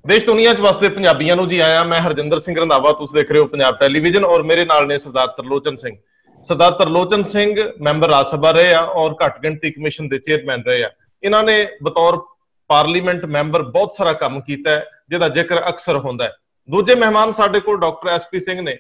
देश दुनिया च वसदे पंजाबियों नूं जी आया। मैं हरजिंदर सिंह रंधावा, तुसीं देख रहे हो पंजाब टैलीविजन और मेरे नाल ने सरदार तरलोचन सिंह। सरदार तरलोचन सिंह मैंबर राज सभा रहे आ और घट गिणती कमीशन के चेयरमैन रहे आ। इन्हां ने बतौर पार्लीमेंट मैंबर बहुत सारा काम कीता है जिहदा जिक्र अक्सर होंदा है। दूजे मेहमान साडे कोल डॉक्टर SP सिंह ने।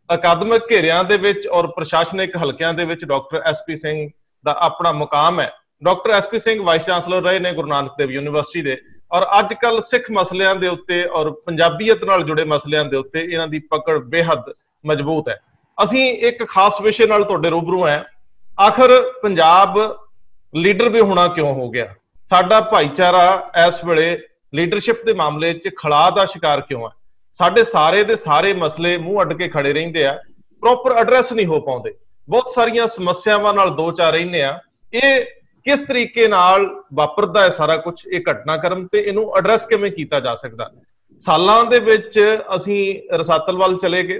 अकादमिक घेरियां दे विच और प्रशासनिक हलकियां दे विच डॉक्टर SP सिंह दा अपना मुकाम है। Doctor SP Singh vice chancellor रहे ने गुरु नानक देव यूनिवर्सिटी दे और अजकल सिख मसलियां दे उत्ते और पंजाबीयत नाल जुड़े मसलियां दे उत्ते इन्हां दी पकड़ बेहद मजबूत है। असीं एक खास विषय नाल तुहाडे रूबरू हैं। आखिर पंजाब लीडर भी होना क्यों हो गया? साडा भाईचारा इस वेले लीडरशिप के मामले च खड़ा दा शिकार क्यों है? साडे सारे दे सारे मसले मूंह अड्ड के खड़े रहिंदे आ, प्रॉपर एड्रैस नहीं हो पाउंदे। बहुत सारियां समस्यावां नाल दो चार रहिंदे आ। ये किस तरीके नाल वापरदा है सारा कुछ, ये घटनाक्रम ते इनू एड्रैस किवें कीता जा सकदा? सालां दे विच असीं रसातल वल चले गए,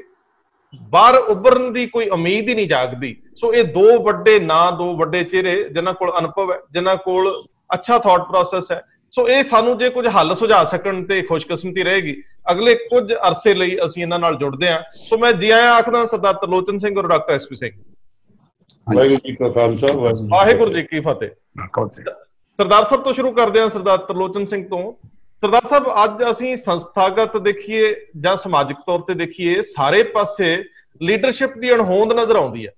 बाहर उभरन की कोई उम्मीद ही नहीं जागदी। सो ये दो वड्डे ना, दो वड्डे चेहरे जिन्हां कोल अनुभव है, जिन्हां कोल अच्छा थॉट प्रोसैस है। सो ये सानू जे कुछ हल सुझा सकन ते खुशकिस्मती रहेगी। अगले कुछ अरसे लई असीं इन्हां नाल जुड़दे हां। सो मैं जी आया आखदा सरदार तरलोचन सिंह और डॉक्टर SP सिंह। वाहिगुरू जी का खालसा, वाहिगुरू जी की फतेह। सरदार साहब तो शुरू करते हैं, सरदार तरलोचन सिंह तो। सरदार साहब, अज असीं संस्थागत देखिए जां समाजिक तौर ते देखिए, सारे पासे लीडरशिप की अणहोंद नजर आउंदी है।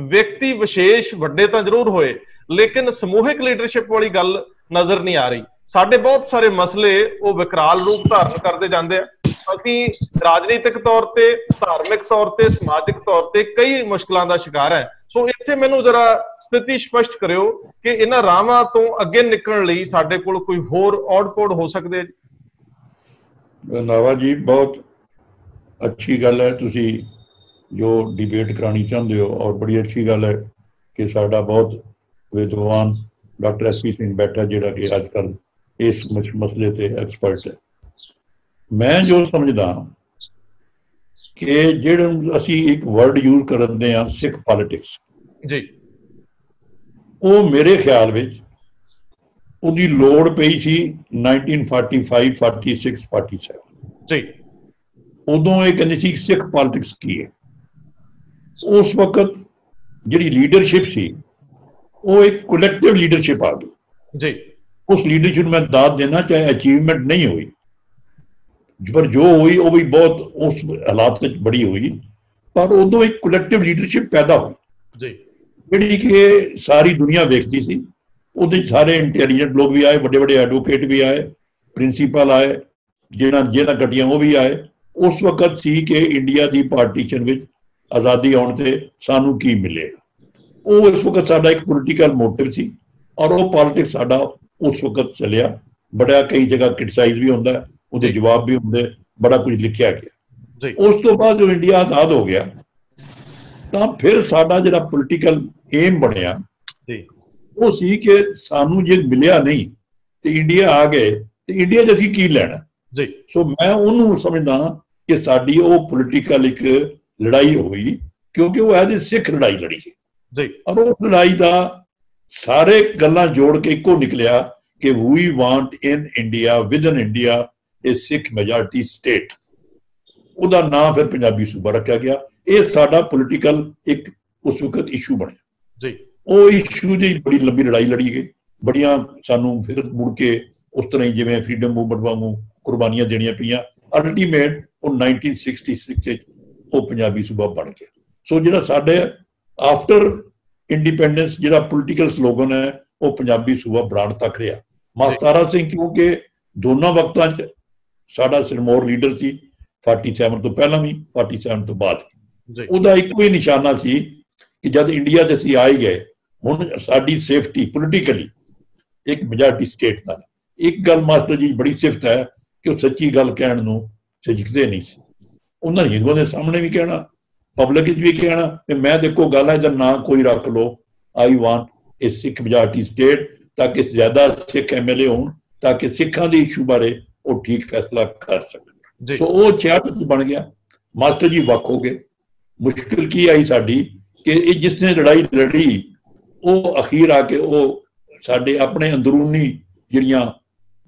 व्यक्ति विशेष वड्डे तां जरूर होए, लेकिन समूहिक लीडरशिप वाली गल नजर नहीं आ रही। साडे बहुत सारे मसले वो विकराल रूप धारण करते जाते हैं। असीं राजनीतिक तौर ते, धार्मिक तौर ते, समाजिक तौर ते कई मुश्किलों का शिकार है। सो इत्थे मैनूं जरा स्थिति स्पष्ट करियो कि इन्हां राहां तो अगे निकलण लई साडे कोल कोई होर औड़-पौड़ हो सकदे? रंधावा जी, बहुत अच्छी गल है तुसी जो डिबेट करानी चाहते हो, और बड़ी अच्छी गल है कि साडा बहुत विद्वान डॉक्टर SP सिंह बैठा जिहड़ा कि अजकल इस मसले ते एक्सपर्ट है। मैं जो समझदा कि जिहड़े असी एक वर्ड यूज करते हैं सिख पॉलिटिक्स जी, वो मेरे ख्याल विच उहदी लोड़ पई सी 1945, 46, 47 जी। उदों ये कहते सी सिख पॉलिटिक्स की है। उस वक्त जिहड़ी लीडरशिप सी वो एक कलैक्टिव लीडरशिप आ गई जी। उस लीडरशिप में दाद देना, चाहे अचीवमेंट नहीं हुई, पर जो हुई वो भी बहुत उस हालात में बड़ी हुई, पर उदों एक कलैक्टिव लीडरशिप पैदा हुई जी कि सारी दुनिया देखती सी। उहदे सारे इंटैलीजेंट लोग भी आए, बड़े बड़े एडवोकेट भी आए, प्रिंसीपल आए, जिन्हां कटियां वो भी आए। उस वक्त सी कि इंडिया की पार्टीशन में आज़ादी आने से सानू की मिलेगा। वो इस वक्त साडा एक पोलिटिकल मोटिव सी और वो पॉलिटिक्स साडा उस वक्त चलिया। बड़ा कई जगह क्रिटिसाइज भी होंदा, उहदे जवाब भी होंदे, बड़ा कुछ लिखिया गया। उस तो बाद जो इंडिया आज़ाद हो गया तो फिर साडा जिहड़ा पोलिटिकल एम बनया वो सी कि सानू जे मिलिया नहीं तो इंडिया आ गए तो इंडिया च असीं की लैना। सो मैं उन्होंने समझदा कि साडी वो पोलिटिकल एक लड़ाई हुई, क्योंकि वो एज ए सिख लड़ाई लड़ी है और उस लड़ाई का सारे गल्लां जोड़ के इको निकलिया कि we want in India, within India a Sikh majority state. उहदा नाम फिर पंजाबी सूबा रखा गया। ये साडा पोलिटिकल एक उस वक्त इशू बनया। वो इशू की बड़ी लंबी लड़ाई लड़ी गई, बड़ियां सानू फिर मुड़ के उस तरह ही जिवें फ्रीडम मूवमेंट वांगू कुर्बानियां देनियां पईयां। अल्टीमेट वो 1966 वो पंजाबी सूबा बन गया। सो जिहड़ा साडे आफ्टर इंडिपेंडेंस जिहड़ा पोलिटिकल स्लोगन है वो पंजाबी सूबा बनाउण तक रहा। मास्तारा सिंह क्योंकि दोनों वक्तां च साडा सिरमौर लीडर सी, 47 तो पहला भी 47 तो बाद उहदा इक्को ही निशाना सी कि जब इंडिया च असीं आ ही गए हुण साडी सेफ्टी पोलिटिकली एक मेजॉरिटी स्टेट नाल। एक गल मास्टर जी बड़ी सिफत है कि वो सच्ची गल कहण नूं झिझकदे नहीं सी। उन्होंने हिंदुओं के सामने भी कहना, पब्लिक भी कहना कि मैं देखो गल है, इधर ना कोई रख लो, I want a Sikh majority state, ताकि ज्यादा सिख MLA होण, ताकि सिखां दे इशू बारे वो ठीक फैसला कर सकन। सो वो 66 बन गया। मास्टर जी वख हो गए। मुश्किल की आई साडी कि जिसने लड़ाई लड़ी वो अखीर आके वो साडे अपने अंदरूनी जिहड़ियां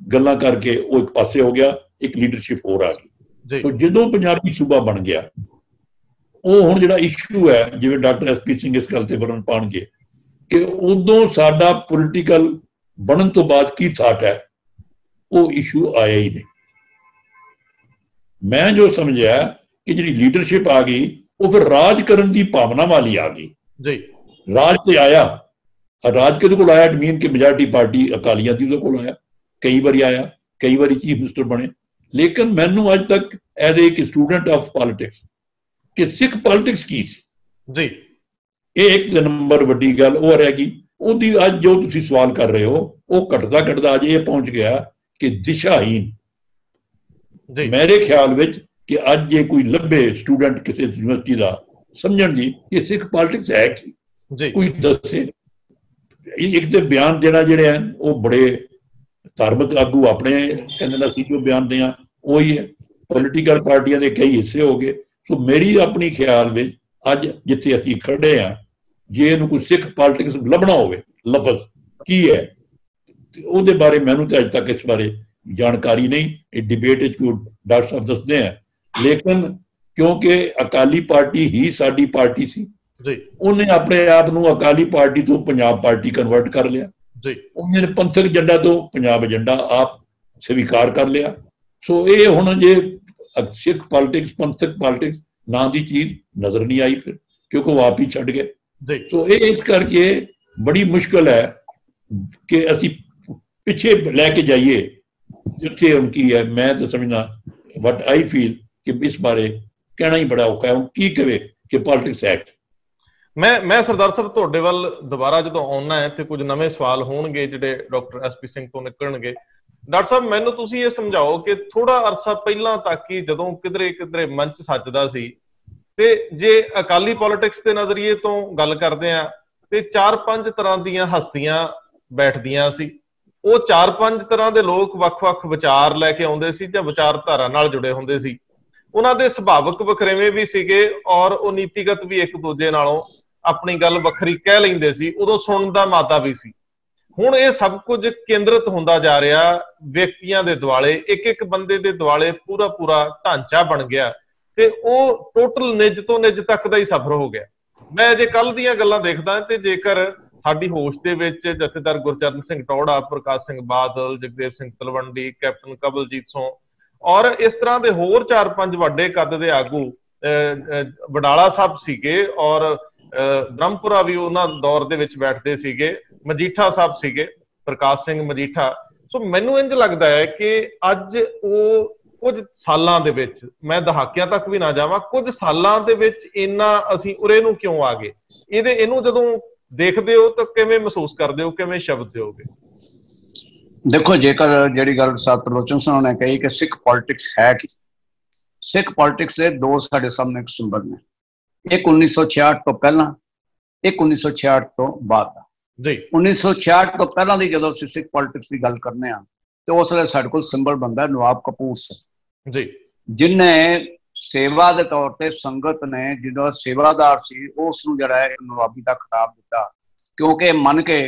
गल्लां करके वो एक पासे हो गया एक लीडरशिप होर आ गई। तो जो पंजाबी सूबा बन गया, वो हुण जिहड़ा इशू है, जिवें डॉक्टर SP सिंह इस गल ते बरन पाउणगे कि उदों साडा पोलिटिकल बनन तो बाद की थाट है, वो इशू आया ही नहीं। मैं जो समझिया कि जिहड़ी लीडरशिप आ गई, वो फिर राज करन दी भावना वाली आ गई जी। राज ते आया, राज किहदे कोल आया? इट मीन कि मेजॉरिटी पार्टी अकालियां दी उहदे कोल आया, कई बारी आया, कई बारी चीफ मिनिस्टर बने। लेकिन मैनू अज तक as a student of politics कि सिख पॉलिटिक्स की सी जी, ये एक नंबर वड्डी गल वो रहेगी। ਉਹਦੀ ਅੱਜ जो तुसीं सवाल कर रहे हो, वो घटदा घटदा अज ये पहुंच गया कि दिशाहीन। मेरे ख्याल विच कि अज जे कोई लभे स्टूडेंट किसी यूनिवर्सिटी का समझण जी कि सिख पॉलिटिक्स है की, कोई दसे। एक तो बयान देना जिहड़े हैं वो बड़े धार्मिक आगू अपने कहंदे ने जो बयान दें वही है, पोलिटिकल पार्टियां के कई हिस्से हो गए। सो मेरी अपनी ख्याल में अज जिथे असीं खड़े हैं, जे इहनूं कोई सिख पॉलिटिक्स लभना होवे लफज की है, ਉਹਦੇ बारे मैनू तो अज तक इस बारे जानकारी नहीं। ये डिबेट कोई डॉक्टर साहब दसते हैं, लेकिन क्योंकि अकाली पार्टी ही साडी पार्टी सी, उन्हें अपने आप नूं अकाली पार्टी तो पंजाब पार्टी कन्वर्ट कर लिया, उन्हें पंथक एजेंडा तो पंजाब एजेंडा आप स्वीकार कर लिया। सो ये हुण जे सिख पॉलिटिक्स पंथक पॉलिटिक्स नाम की चीज नजर नहीं आई फिर, क्योंकि वो आप ही छड़ गए। सो ये इस करके बड़ी मुश्किल है कि असी पिछे लैके जाइए जिथे उनकी है। मैं तो समझना वट आई फील कि इस बारे कहना ही बड़ा औखा है, की कहे कि पॉलिटिक्स एक्ट। मैं सरदार साहब तुहाडे वल दोबारा जो आउणा है तो कुछ नवे सवाल होणगे जिहड़े डॉक्टर SP सिंह तो निकलणगे। डॉक्टर साहब मैनूं तुसीं ये समझाओ कि थोड़ा अरसा पहलां तक ही जदों किधरे किधरे मंच सजदा सी ते जे अकाली पॉलिटिक्स के नजरिए तो गल करदे आ ते 4-5 तरह दीयां हस्तियां बैठदियां सी। वो 4-5 तरह के लोग वख-वख विचार लैके आउंदे सी जां विचारधारा नाल जुड़े हुंदे सी। उन्हां दे सुभाविक वखरेवे भी सीगे और वो नीतिगत भी एक दूजे नालों अपनी गल वखरी कह लैंदे सी, उदों सुणन दा मादा भी सी। हुण ये सब कुछ केंद्रित हुंदा जा रहा व्यक्तियों के दुआले, एक एक बंदे के दुआले पूरा पूरा ढांचा बन गया ते वो टोटल निज तो निज तक का ही सफर हो गया। मैं अजे कल दीयां गल्लां देखदा ते जेकर साडी होश दे विच जथेदार गुरचरण सिंह टौड़ा, प्रकाश सिंह बादल, जगदेव सिंह तलवंडी, कैप्टन कबलजीत सों और इस तरह के होर 4-5 वड्डे कद दे आगू वडाला साहब सीगे और ब्रह्मपुरा भी उन्होंने दौर दे विच बैठते सीगे, मजीठा साहब सीगे, प्रकाश सिंह मजीठा। सो मैनू इंज लगता है कि अज वो कुछ सालां दे विच, मैं दहाकियां तक भी ना जावां, कुछ सालां दे विच इन्ना असीं उरे नूं क्यों आ गए? इहनूं जदों देखदे हो तो किवें महसूस करदे हो, किवें शब्द दिओगे? देखो, जेकर जिहड़ी गल साहब त्रिलोचन सिंह ने कही कि सिख पॉलिटिक्स है कि सिख पॉलिटिक्स के दो साडे सामने एक सिंबल ने, एक 1966 तो पहला, एक 1966 तो बाद दा। 1966 तो पहला दी जदों असीं सिख पॉलिटिक्स की गल करने आ तो उस वेले साडे कोल सिंबल बनदा नवाब कपूर सिंह जी, जिन्हें सेवा के तौर पर संगत ने जो सेवादार सी उसनूं जिहड़ा है नवाबी का खिताब दिता, क्योंकि मन के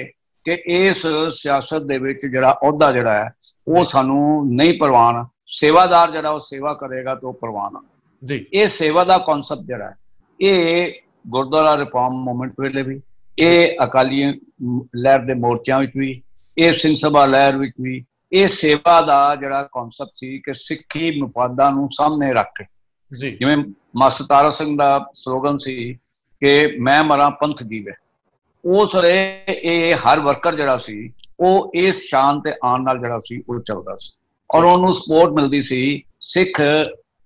कि इस सियासत दे विच जिहड़ा अहुदा जिहड़ा है वो सानू नहीं परवान, सेवादार जिहड़ा वो सेवा करेगा तो परवान जी। ये सेवा का कॉन्सैप्ट जिहड़ा है ये गुरुद्वारा रिफॉर्म मूवमेंट वेले भी, ये अकाली लहर के मोर्चों भी, ये सिंह सभा लहर भी, ये सेवा का जिहड़ा कॉन्सैप्ट सी कि सिੱਖੀ मुफादा नूं सामने रख के, जिवें मास्टर तारा सिंह का स्लोगन सी कि मैं मरा पंथ जीवे, उस वे ये हर वर्कर जिहड़ा सी वो इस शान ते आन नाल जिहड़ा सी वो चलदा सी और उन्होंने सपोर्ट मिलती सी सिख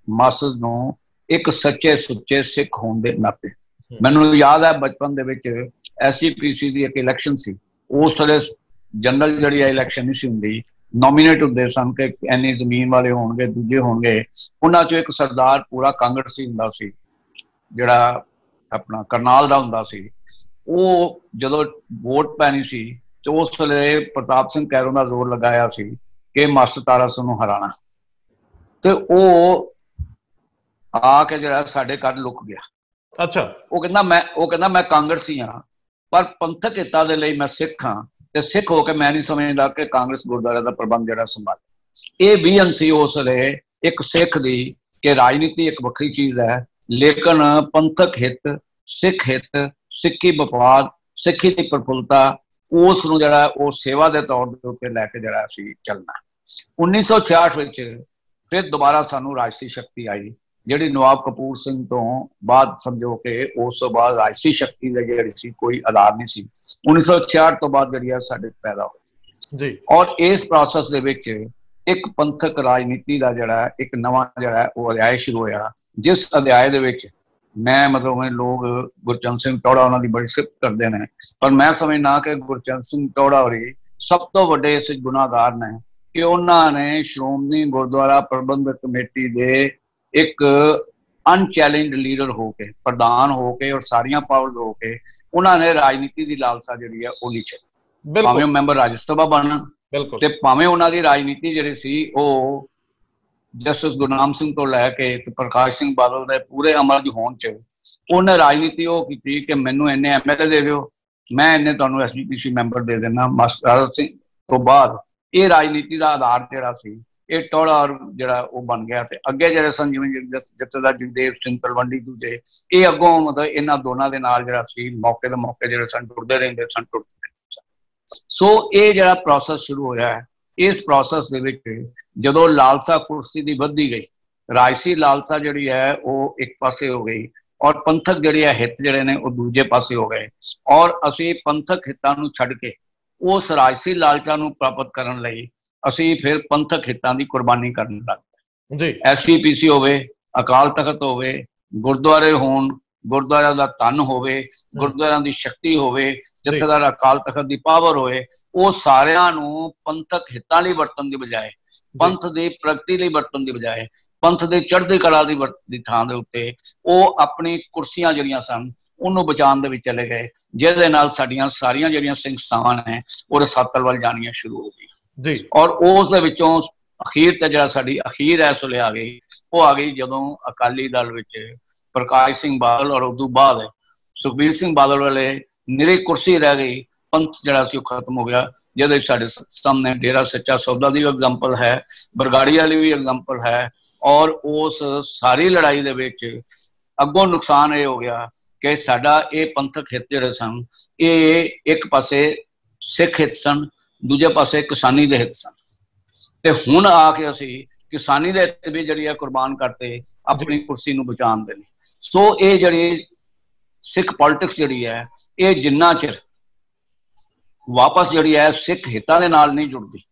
मासस नूं एक सच्चे सुच्चे सिख होने के नाते। मैनूं याद है बचपन दे विच SGPC की एक इलैक्शन सी, उस वे जनरल जिहड़ी इलैक्शन नहीं सी हुंदी, नॉमीनेट होंदे सन कि इन्नी जमीन वाले होणगे, दूजे होणगे, उन्हां चों एक सरदार पूरा कांग्रेसी हुंदा सी जिहड़ा अपना करनाल दा हुंदा सी। वो जदों वोट पैनी सी तो उस वे प्रताप सिंह कैरों का जोर लगाया सी कि मास्टर तारा सिंह नूं हराना, तो वो आके जिहड़ा साडे घर लुक गया। अच्छा, वो कहना मैं कांग्रेसी हाँ पर पंथक हितां दे लई मैं सिख हाँ, ते सिख होकर मैं नहीं समझदा कि कांग्रेस गुरुद्वारे का प्रबंध जिहड़ा संभाले। ये विजन सी उस वेले एक सिख दी कि राजनीति एक वक्री चीज़ है, लेकिन पंथक हित, सिख हित, सिक्खी विवाद, सिक्खी की प्रफुल्लता उस नूं जिहड़ा वो सेवा के तौर के उत्ते लैके जिहड़ा असीं चलना। 1966 विच फिर दोबारा सानू राजसी शक्ति आई, जिहड़ी नवाब कपूर सिंह तो बाद समझो कि उस तो बाद राजसी शक्ति दी जिहड़ी सी कोई आधार नहीं सी। 1966 तो बाद जिहड़ी साडे पैदा होई जी। और इस प्रोसैस दे विच एक पंथक राजनीति का जिहड़ा एक नवा जिहड़ा वो अध्याय शुरू होया, जिस अध्याय दे विच मैं मतलब लोग गुरचरण सिंह टौड़ा उन्होंने बड़ी सिफत करते हैं, पर मैं समझना कि गुरचरण सिंह टौड़ा होरी सब तो वड्डे इस गुनाहगार ने कि उन्होंने श्रोमणी गुरुद्वारा प्रबंधक कमेटी दे एक अनचैलेंज लीडर होके, प्रधान होके और सारिया पावर्स होके उन्होंने राजनीति की लालसा जी है वो नहीं छड्डी। भावें मैंबर राज्य सभा बनन ते भावें उन्होंने राजनीति जी सी वो जस्टिस गुरनाम सिंह तो लैके प्रकाश सिंह बादल ने पूरे अमल च होने च उन्हें राजनीति वो की कि मैनू इन्ने MLA दे दो, मैं इन्ने तुहानू SGPC मैंबर दे देना। मास्टर सिंह तो बाद ये राजनीति का आधार जिहड़ा सी ये टौड़ा और जिहड़ा वो बन गया। ते अगे जिहड़े सन जिवें जथेदार जगदेव सिंह तलवंडी दूजे ये अगों मतलब इन्हां दोनां दे नाल जिहड़ा सी मौके दे मौके जिहड़े सन टुरदे रहिंदे सन टुरदे। सो ये जिहड़ा प्रोसैस शुरू होया है, इस प्रोसैस दे विच जदों लालसा कुर्सी की वधदी गई, राजसी लालसा जिहड़ी है वो एक पासे हो गई और पंथक जिहड़ी है हित जिहड़े ने वो दूजे पासे हो गए, और असीं पंथक हितां नूं छड्ड के उस राजसी लालचा नूं प्राप्त करन लई असीं फिर पंथक हितां दी कुर्बानी करन लग पए। SGPC होवे, अकाल तख्त होवे, गुरुद्वारे होण, गुरुद्वारा दा धन होवे, गुरुद्वारा दी शक्ति होवे, जथेदार अकाल तख्त दी पावर होए, वो सारियां नूं पंथक हितां लई वरतन दी बजाए, पंथ दी प्रगति लई वरतन दी बजाए, पंथ दे चढ़दी कला दी थां दे उत्ते वो अपनी कुर्सियां जिहड़ियां सन उन्होंने बचाने दे विच चले गए, जिहदे नाल साडियां सारियां जिहड़ियां संस्थावां ने वो रसातल वल जाणियां शुरू हो गई। और उस दे विचों अखीर ते जिहड़ा साडी अखीर इस वेले आ गई, वो आ गई जदों अकाली दल विच प्रकाश सिंह बादल और उदों बाद सुखबीर सिंह बादल वाले निरी कुर्सी रह गई, पंथ जिहड़ा सी खत्म हो गया। जिहदे साडे सामने डेरा सच्चा सौदा दी एग्जाम्पल है, बरगाड़ी वाली भी एग्जाम्पल है, और उस सारी लड़ाई दे विच अगों नुकसान ये हो गया कि साडा ये पंथक हित जिहड़े सन ये एक पासे सिख हित सन, दूजे पासे किसानी दे हित सन, ते हुण आके असीं किसानी दे हित भी जिहड़ी है कुर्बान करते अपनी कुर्सी नूं बचाउण दे लई। सो ये जिहड़ी सिख पॉलिटिक्स जिहड़ी है ये जिन्ना चिर वापस जिहड़ी है सिख हितां दे नाल नहीं जुड़दी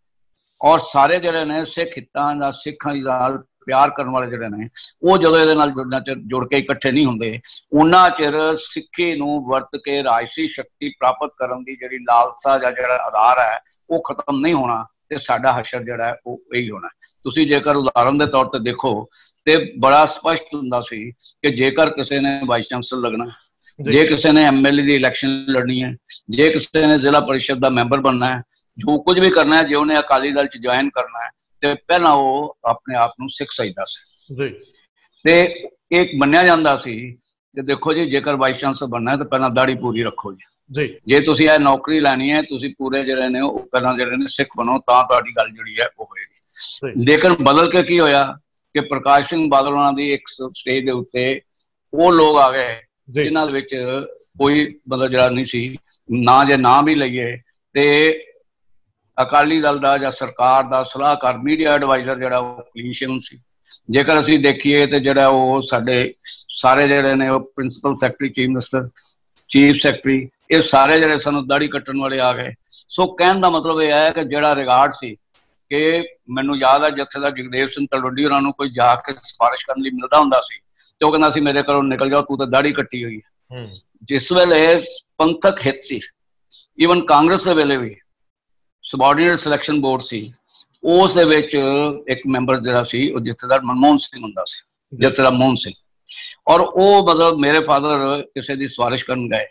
और सारे जिहड़े ने सिख हितां दा सिखां नाल प्यार करने वाले जिहड़े ने वो जदों इहदे नाल जुड़ के इकट्ठे नहीं हुंदे उन्ना चिर सिक्खी नूं वरत के राजसी शक्ति प्राप्त करन दी जिहड़ी लालसा जां जिहड़ा आधार है वो खत्म नहीं होना ते साडा हशर जिहड़ा है वो यही होना। तुसीं जेकर उदाहरण के तौर पर देखो तो बड़ा स्पष्ट हुंदा सी कि जेकर किसी ने वाइस चांसलर लगना, जे किसी ने MLA की इलैक्शन लड़नी है, जे किसी ने जिला परिषद का मैंबर बनना है, जो कुछ भी करना है, जो उन्हें अकाली दल च ज्वाइन करना है तो पहला वो अपने आप को सिख समझदा सी ते एक मन्निया जांदा सी कि देखो जी जेकर वाइस चांसलर बनना है तो पहला दाढ़ी पूरी रखो जी, जे तुसीं यह नौकरी लैनी है तुसीं पूरे जिहड़े ने पहला जिहड़े ने सिख बनो तां तुहाडी गल जिहड़ी है वो होएगी। लेकिन बदल के की होया कि प्रकाश सिंह बादल उन्हां दी एक स्टेज दे उत्ते वो लोग आ गए जिन्हां दे विच कोई मतलब जिहड़ा नहीं सी ना, जे ना भी लईए ते अकाली दल का या सरकार का सलाहकार मीडिया एडवाइजर जिहड़ा वो कलीशन सी। जेकर असीं देखीए तो जिहड़ा वो साडे सारे जिहड़े ने principal secretary, chief minister, chief secretary ये सारे जिहड़े सन दाढ़ी कट्टण वाले आ गए। सो कहण दा मतलब यह है कि जिहड़ा रिगार्ड सी कि मैनूं याद है जथेदार जगदेव सिंह तलवंडी उन्हां नूं कोई जाके सिफारिश करन लई मिलदा हुंदा सी ते ओह कहंदा सी मेरे घरों निकल जाओ तू तो दाढ़ी कट्टी हुई है। जिस वेले पंथक हित सी, ईवन कांग्रेस के वेले भी सबऑर्डिनेट सिलेक्शन बोर्ड सी, उस दे विच एक मैंबर जिहड़ा सी वो जथेदार मनमोहन सिंह हुंदा सी, जथेदार मोहन सिंह, और वो मतलब मेरे फादर किसी की सिफारिश करन गए,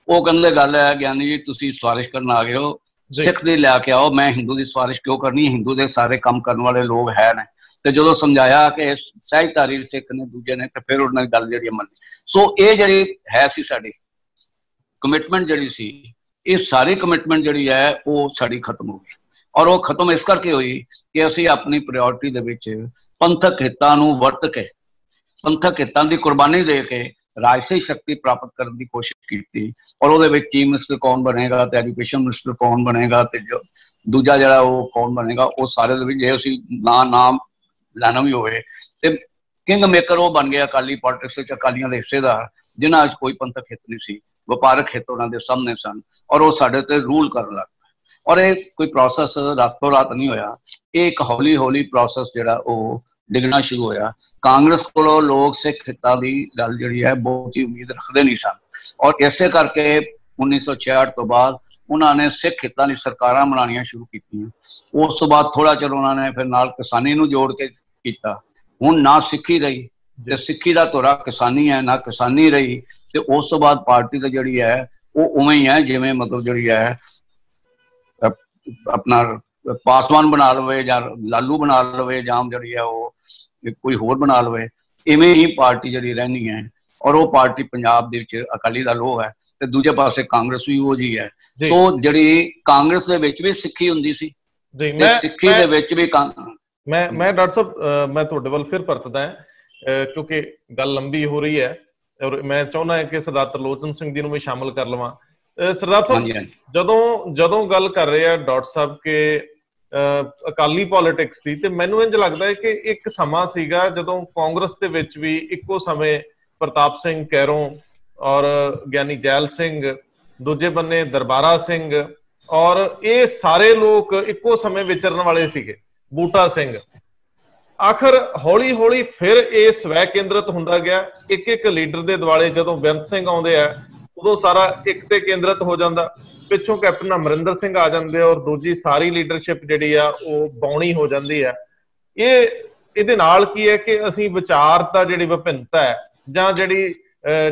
वो कहंदे गल है ज्ञानी जी तुसीं सिफारिश करन आ गए हो, सिख दी लैके आओ, मैं हिंदू की सिफारिश क्यों करनी, हिंदू के सारे काम करने वाले लोग है ने। तो जो समझाया कि सहजधारी सिख ने दूजे ने तो फिर उन्होंने गल जी मनी। सो ये जी है सी साडी कमिटमेंट जी सी, ये सारी कमिटमेंट जी है वो साड़ी खत्म हो गई। और वो खत्म इस करके हुई कि असी अपनी प्रायोरिटी दे विच पंथक हितां नूं वरत के पंथक हितां दी कुर्बानी दे के राजसी शक्ति प्राप्त करने की कोशिश की और वो चीफ मिनिस्टर कौन बनेगा तो एजुकेशन मिनिस्टर कौन बनेगा तो जो दूजा जरा वो कौन बनेगा वो सारे जे असी नाम लैना भी होवे ते किंग मेकर वो बन गया अकाली पॉलिटिक्स अकालियों के हिस्सेदार जिन्हां च कोई पंथक हित नहीं सी, वपारक हित उन्होंने सामने सन और वो साडे ते रूल करन लग पए। और ये कोई प्रोसैस रातों रात नहीं होया, एक हौली हौली प्रोसैस जिहड़ा वो डिगना शुरू होया। कांग्रेस को लोग सिख हितां दी गल जिहड़ी है बहुत ही उम्मीद रखते नहीं सन और इसे करके 1966 तो बाद उन्होंने सिख हितां दी सरकारां बनानियां शुरू कीतियां। उस तो बाद थोड़ा चलो उन्होंने फिर नाल किसानी नूं जोड़ के कीता। हुण ना सिक्खी रही ते सिक्खी दा धुरा किसानी है, ना किसानी रही ते उस तो बाद पार्टी तो जिहड़ी है वो उवें ही है जिवें मतलब जिहड़ी है अपना पासवान बना लवे या लालू बना लवे जां जिहड़ी है वो कोई होर बना लवे, इवें ही पार्टी जिहड़ी रहनी है। और वो पार्टी पंजाब दे विच अकाली दल वो है ते दूजे पासे कांग्रेस भी वो जी है। सो जिहड़ी कांग्रेस दे विच भी सिक्खी हुंदी सी ते सिक्खी दे विच भी मैं डॉक्टर साहब मैं तुहाडे वल फिर परतदा है क्योंकि गल लंबी हो रही है और मैं चाहुंदा है कि सरदार तरलोचन सिंह जी नूं भी शामिल कर लवां। सरदार साहब जदों गल कर रहे हैं डॉक्टर साहब के अकाली पॉलिटिक्स की तो मैनूं इंज लगदा है कि एक समा सीगा जदों कांग्रेस दे विच भी इक्को समय प्रताप सिंह कैरों और ज्ञानी जैल सिंह, दूजे बन्ने दरबारा सिंह और ये सारे लोग इक्को समय विचरण वाले सीगे, बूटा सिंह। आखिर हौली हौली फिर ये स्वै केंद्रित हुंदा गया, एक एक लीडर के दुआले जदों बेअंत सिंह आउंदे आ उदों सारा एक ते केंद्रित हो जाता, पिछों कैप्टन अमरिंदर सिंह आ जाते और दूजी सारी लीडरशिप जिहड़ी आ वो बौणी हो जाती है। ये इहदे नाल की है कि असीं विचारता जिहड़ी विभिन्नता है जां जिहड़ी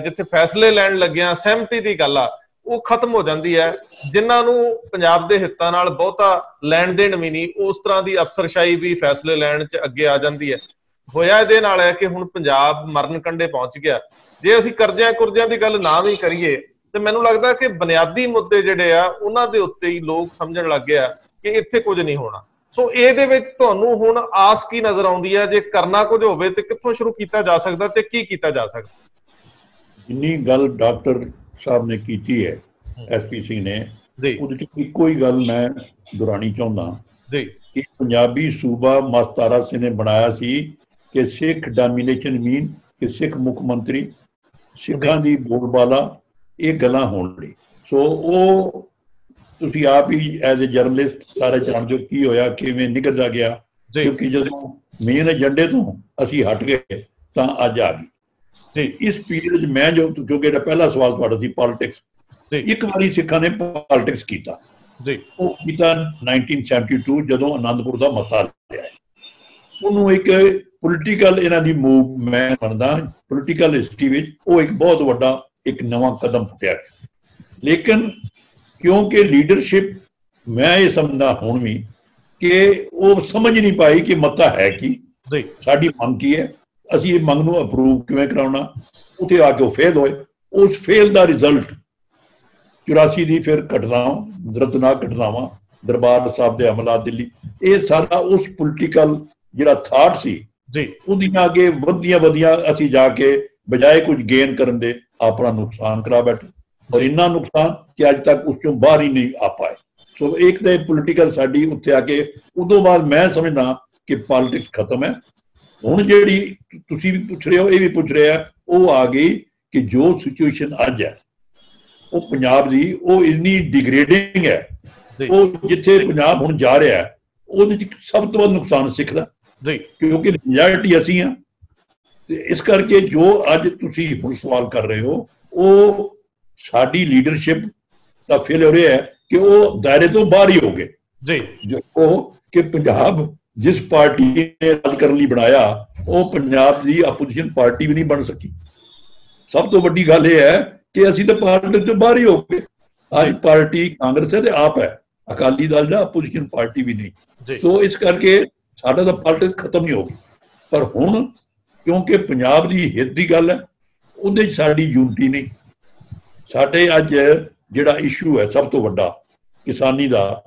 जिथे फैसले लैण लग्गिआं सहमति की गल आ वो खत्म हो जाती है, जिन्हां नूं पंजाब दे हितां नाल बहुता लैण देण भी नहीं, उस तरह की अफसरशाही भी फैसले लैण च अगे आ जाती है। होया इहदे नाल है कि हुण पंजाब मरण कंढे पहुंच गया। जे असीं करज़िਆਂ कुरज़िਆਂ की गल ना भी करिए तो मैनूं लगदा कि बुनियादी मुद्दे जिहड़े आ उन्हां दे उत्ते ही लोग समझण लग गए कि इत्थे कुछ नहीं होना। सो इहदे विच तुहानूं हुण आस की नज़र आउंदी है, जे करना कुछ होवे ते कित्थों शुरू कीता जा सकदा ते की कीता जा सकदा? जिन्नी गल डॉक्टर साहब ने की है SP सिंह ने ਉਹਦੇ ਚ ਇੱਕੋ ਹੀ ਗੱਲ ਮੈਂ ਦੁਹਰਾਣੀ ਚਾਹੁੰਦਾ ਕਿ ਪੰਜਾਬੀ ਸੂਬਾ ਮਸਤਾਰਾ ਸਿੰਘ ਨੇ ਬਣਾਇਆ ਸੀ ਕਿ ਸਿੱਖ ਡੋਮੀਨੇਸ਼ਨ ਮੀਨ ਕਿ ਸਿੱਖ ਮੁੱਖ ਮੰਤਰੀ, ਸਿੱਖਾਂ ਦੀ ਬੋਲਬਾਲਾ, ਇਹ ਗੱਲਾਂ ਹੋਣ ਲਈ। ਸੋ ਉਹ ਤੁਸੀਂ ਆਪ ਹੀ ਐਜ਼ ਏ ਜਰਨਲਿਸਟ ਸਾਰੇ ਜਾਣਦੇ ਹੋ ਕੀ ਹੋਇਆ, ਕਿਵੇਂ ਨਿਕਲਦਾ ਗਿਆ, ਕਿਉਂਕਿ ਜਦੋਂ ਮੇਨ ਏਜੰਡੇ ਤੋਂ ਅਸੀਂ ਹਟ ਗਏ ਤਾਂ ਅੱਜ ਆ ਗਈ। ਤੇ ਇਸ ਪੀਰੀਅਡ 'ਚ ਮੈਂ ਜੋ ਕਿਉਂਕਿ ਜਿਹੜਾ ਪਹਿਲਾ ਸਵਾਲ ਤੁਹਾਡਾ ਸੀ ਪੋਲਿਟਿਕਸ, ਇੱਕ ਵਾਰੀ ਸਿੱਖਾਂ ਨੇ ਪੋਲਿਟਿਕਸ ਕੀਤਾ, ਉਹ ਕੀਤਾ 1972 ਜਦੋਂ ਆਨੰਦਪੁਰ ਦਾ ਮਤਾ ਲਿਆ। ਉਹਨੂੰ ਇੱਕ ਪੋਲੀਟੀਕਲ ਇਹਨਾਂ ਦੀ ਮੂਵ ਮੈਂ ਮੰਨਦਾ ਪੋਲੀਟੀਕਲ ਹਿਸਟਰੀ ਵਿੱਚ ਉਹ ਇੱਕ ਬਹੁਤ ਵੱਡਾ ਇੱਕ ਨਵਾਂ ਕਦਮ ਪੁੱਟਿਆ ਗਿਆ। ਲੇਕਿਨ ਕਿਉਂਕਿ ਲੀਡਰਸ਼ਿਪ ਮੈਂ ਇਹ ਸਮਝਦਾ ਹੁਣ ਵੀ ਕਿ ਉਹ ਸਮਝ ਨਹੀਂ ਪਾਈ ਕਿ ਮਤਾ ਹੈ ਕੀ, ਸਾਡੀ ਮੰਗ ਕੀ ਹੈ, ਅਸੀਂ ਇਹ ਮੰਗ ਨੂੰ ਅਪਰੂਵ ਕਿਵੇਂ ਕਰਾਉਣਾ। ਉੱਥੇ ਆ ਕੇ ਉਹ ਫੇਲ ਹੋਏ। ਉਸ ਫੇਲ ਦਾ ਰਿਜ਼ਲਟ 84 ਦੀ ਫਿਰ ਘਟਨਾਵਾਂ, ਦਰਦਨਾਕ ਘਟਨਾਵਾਂ, ਦਰਬਾਰ ਸਾਹਿਬ ਦੇ ਹਮਲਾ, ਦਿੱਲੀ, ਇਹ ਸਾਰਾ ਉਸ ਪੋਲੀਟੀਕਲ ਜਿਹੜਾ ਥਾਟ ਸੀ ਉਹਦੀਆਂ ਅੱਗੇ ਵਧੀਆਂ ਅਸੀਂ ਜਾ ਕੇ ਬਜਾਏ ਕੁਝ ਗੇਨ ਕਰਨ ਦੇ ਆਪਣਾ ਨੁਕਸਾਨ ਕਰਾ ਬੈਠੇ ਔਰ ਇੰਨਾ ਨੁਕਸਾਨ ਕਿ ਅੱਜ ਤੱਕ ਉਸ ਚੋਂ ਬਾਹਰ ਹੀ ਨਹੀਂ ਆ ਪਾਏ। ਸੋ ਇੱਕ ਤਾਂ ਪੋਲੀਟੀਕਲ ਸਾਡੀ ਉੱਥੇ ਆ ਕੇ ਉਦੋਂ ਬਾਅਦ ਮੈਂ ਸਮਝਦਾ ਕਿ ਪੋਲਿਟਿਕਸ ਖਤਮ ਹੈ। ਹੁਣ ਜਿਹੜੀ ਤੁਸੀਂ ਵੀ ਪੁੱਛ ਰਹੇ ਹੋ ਇਹ ਵੀ ਪੁੱਛ ਰਿਹਾ ਉਹ ਆ ਗਈ ਕਿ ਜੋ ਸਿਚੁਏਸ਼ਨ ਅੱਜ ਹੈ ਉਹ ਪੰਜਾਬ ਦੀ ਉਹ ਇੰਨੀ ਡਿਗਰੇਡਿੰਗ ਹੈ, ਉਹ ਜਿੱਥੇ ਪੰਜਾਬ ਹੁਣ ਜਾ ਰਿਹਾ ਉਹਦੇ ਚ ਸਭ ਤੋਂ ਵੱਧ ਨੁਕਸਾਨ ਸਿੱਖ ਦਾ, ਕਿਉਂਕਿ ਮੈਜੋਰਟੀ ਅਸੀਂ ਹਾਂ। ਤੇ ਇਸ ਕਰਕੇ ਜੋ ਅੱਜ ਤੁਸੀਂ ਹੁਣ ਸਵਾਲ ਕਰ ਰਹੇ ਹੋ ਉਹ ਸਾਡੀ ਲੀਡਰਸ਼ਿਪ ਦਾ ਫੇਲਿਅਰ ਇਹ ਹੈ ਕਿ ਉਹ ਦਾਇਰੇ ਤੋਂ ਬਾਹਰ ਹੀ ਹੋ ਗਏ। ਜੋ ਉਹ ਕਿ ਪੰਜਾਬ ਜਿਸ ਪਾਰਟੀ ਨੇ ਰਾਜ ਕਰਨ ਲਈ ਬਣਾਇਆ ਉਹ ਪੰਜਾਬ ਦੀ ਆਪੋਜੀਸ਼ਨ ਪਾਰਟੀ ਵੀ ਨਹੀਂ ਬਣ ਸਕੀ। ਸਭ ਤੋਂ ਵੱਡੀ ਗੱਲ ਇਹ ਹੈ ਕਿ ਅਸੀਂ ਤਾਂ ਪਾਰਟੀ ਤੋਂ ਬਾਹਰ ਹੀ ਹੋ ਗਏ। ਅੱਜ ਪਾਰਟੀ ਕਾਂਗਰਸ ਹੈ ਤੇ ਆਪ ਹੈ, ਅਕਾਲੀ ਦਲ ਦਾ ਆਪੋਜੀਸ਼ਨ ਪਾਰਟੀ ਵੀ ਨਹੀਂ। ਸੋ ਇਸ ਕਰਕੇ ਸਾਡਾ ਤਾਂ ਪੋਲਿਟਿਕਸ ਖਤਮ ਨਹੀਂ ਹੋ ਗਈ। ਪਰ ਹੁਣ ਕਿਉਂਕਿ ਪੰਜਾਬ ਦੀ ਹਿੱਤ ਦੀ ਗੱਲ ਹੈ ਉਹਦੇ 'ਚ ਸਾਡੀ ਯੂਨਿਟੀ ਨਹੀਂ। ਸਾਡੇ ਅੱਜ ਜਿਹੜਾ ਇਸ਼ੂ ਹੈ ਸਭ ਤੋਂ ਵੱਡਾ ਕਿਸਾਨੀ ਦਾ,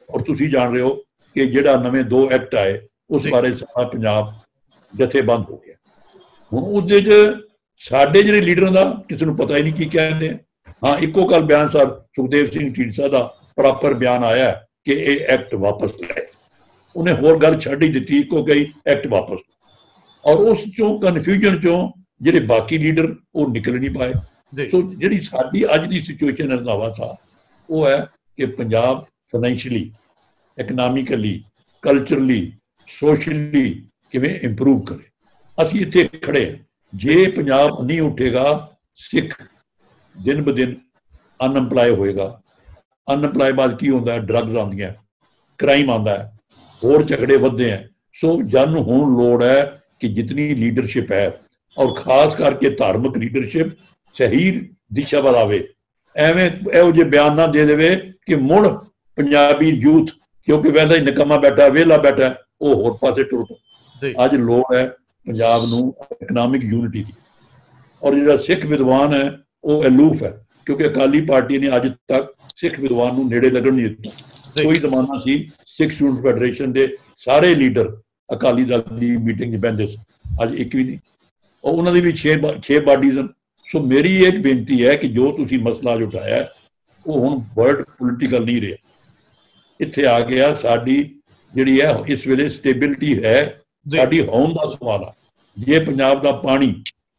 और तुसी जान रहे हो कि जिहड़ा नवे 2 एक्ट आए उस बारे सारा पंजाब जथेबंद हो गया। हुण उहदे च साडे जिहड़े लीडरां दा किसी नूं पता ही नहीं की कहंदे। हाँ, इक्को गल बयान साहब सुखदेव सिंह ढींडसा दा प्रॉपर बयान आया कि ये एक्ट वापस लै, उन्हें होर गल छड्ड ही दित्ती, इक्को गई एक्ट वापस। और उस चों कन्फ्यूजन चों जिहड़े बाकी लीडर वो निकल नहीं पाए। सो जिहड़ी साडी अज दी सिचुएशन रंधावा साहब वो है कि Punjab financially, economically, culturally, socially किवें इंप्रूव करे। असीं इत्थे खड़े हैं, जे पंजाब नहीं उठेगा सिख दिन ब दिन अनएम्पलॉय होएगा। अनएम्पलॉय बाद की होंदा है, ड्रग्स आंदियां, क्राइम आंदा है, होर झगड़े वधदे हैं। सो जन हुण लोड़ है कि जितनी लीडरशिप है और खास करके धार्मिक लीडरशिप सही दिशा वाल आवे। एवें इहो जे बयान ना दे देवे कि मुड़ पंजाबी यूथ क्योंकि वैसा ही निकम्मा बैठा, वेला बैठा, वो होर पासे टुर पए। अज लोड़ है पंजाब नूं इकनॉमिक यूनिटी की। और जिहड़ा सिख विद्वान है वो अलूफ है, क्योंकि अकाली पार्टी ने अज तक सिख विद्वान नूं नेड़े लगन नहीं दित्ता। कोई जमाना सी सिख स्टूडेंट फैडरेशन के सारे लीडर अकाली दल की मीटिंग बहते सी, अज एक भी नहीं। और उन्होंने भी 6 बाडीज। सो मेरी एक बेनती है कि जो तुसी मसला उठाया वो हुण वर्ड पोलिटिकल नहीं रहा, इत्थे आ गया साडी जिहड़ी है इस वेले स्टेबिलिटी है, साडी होंद दा सवाल है। जे पंजाब दा पानी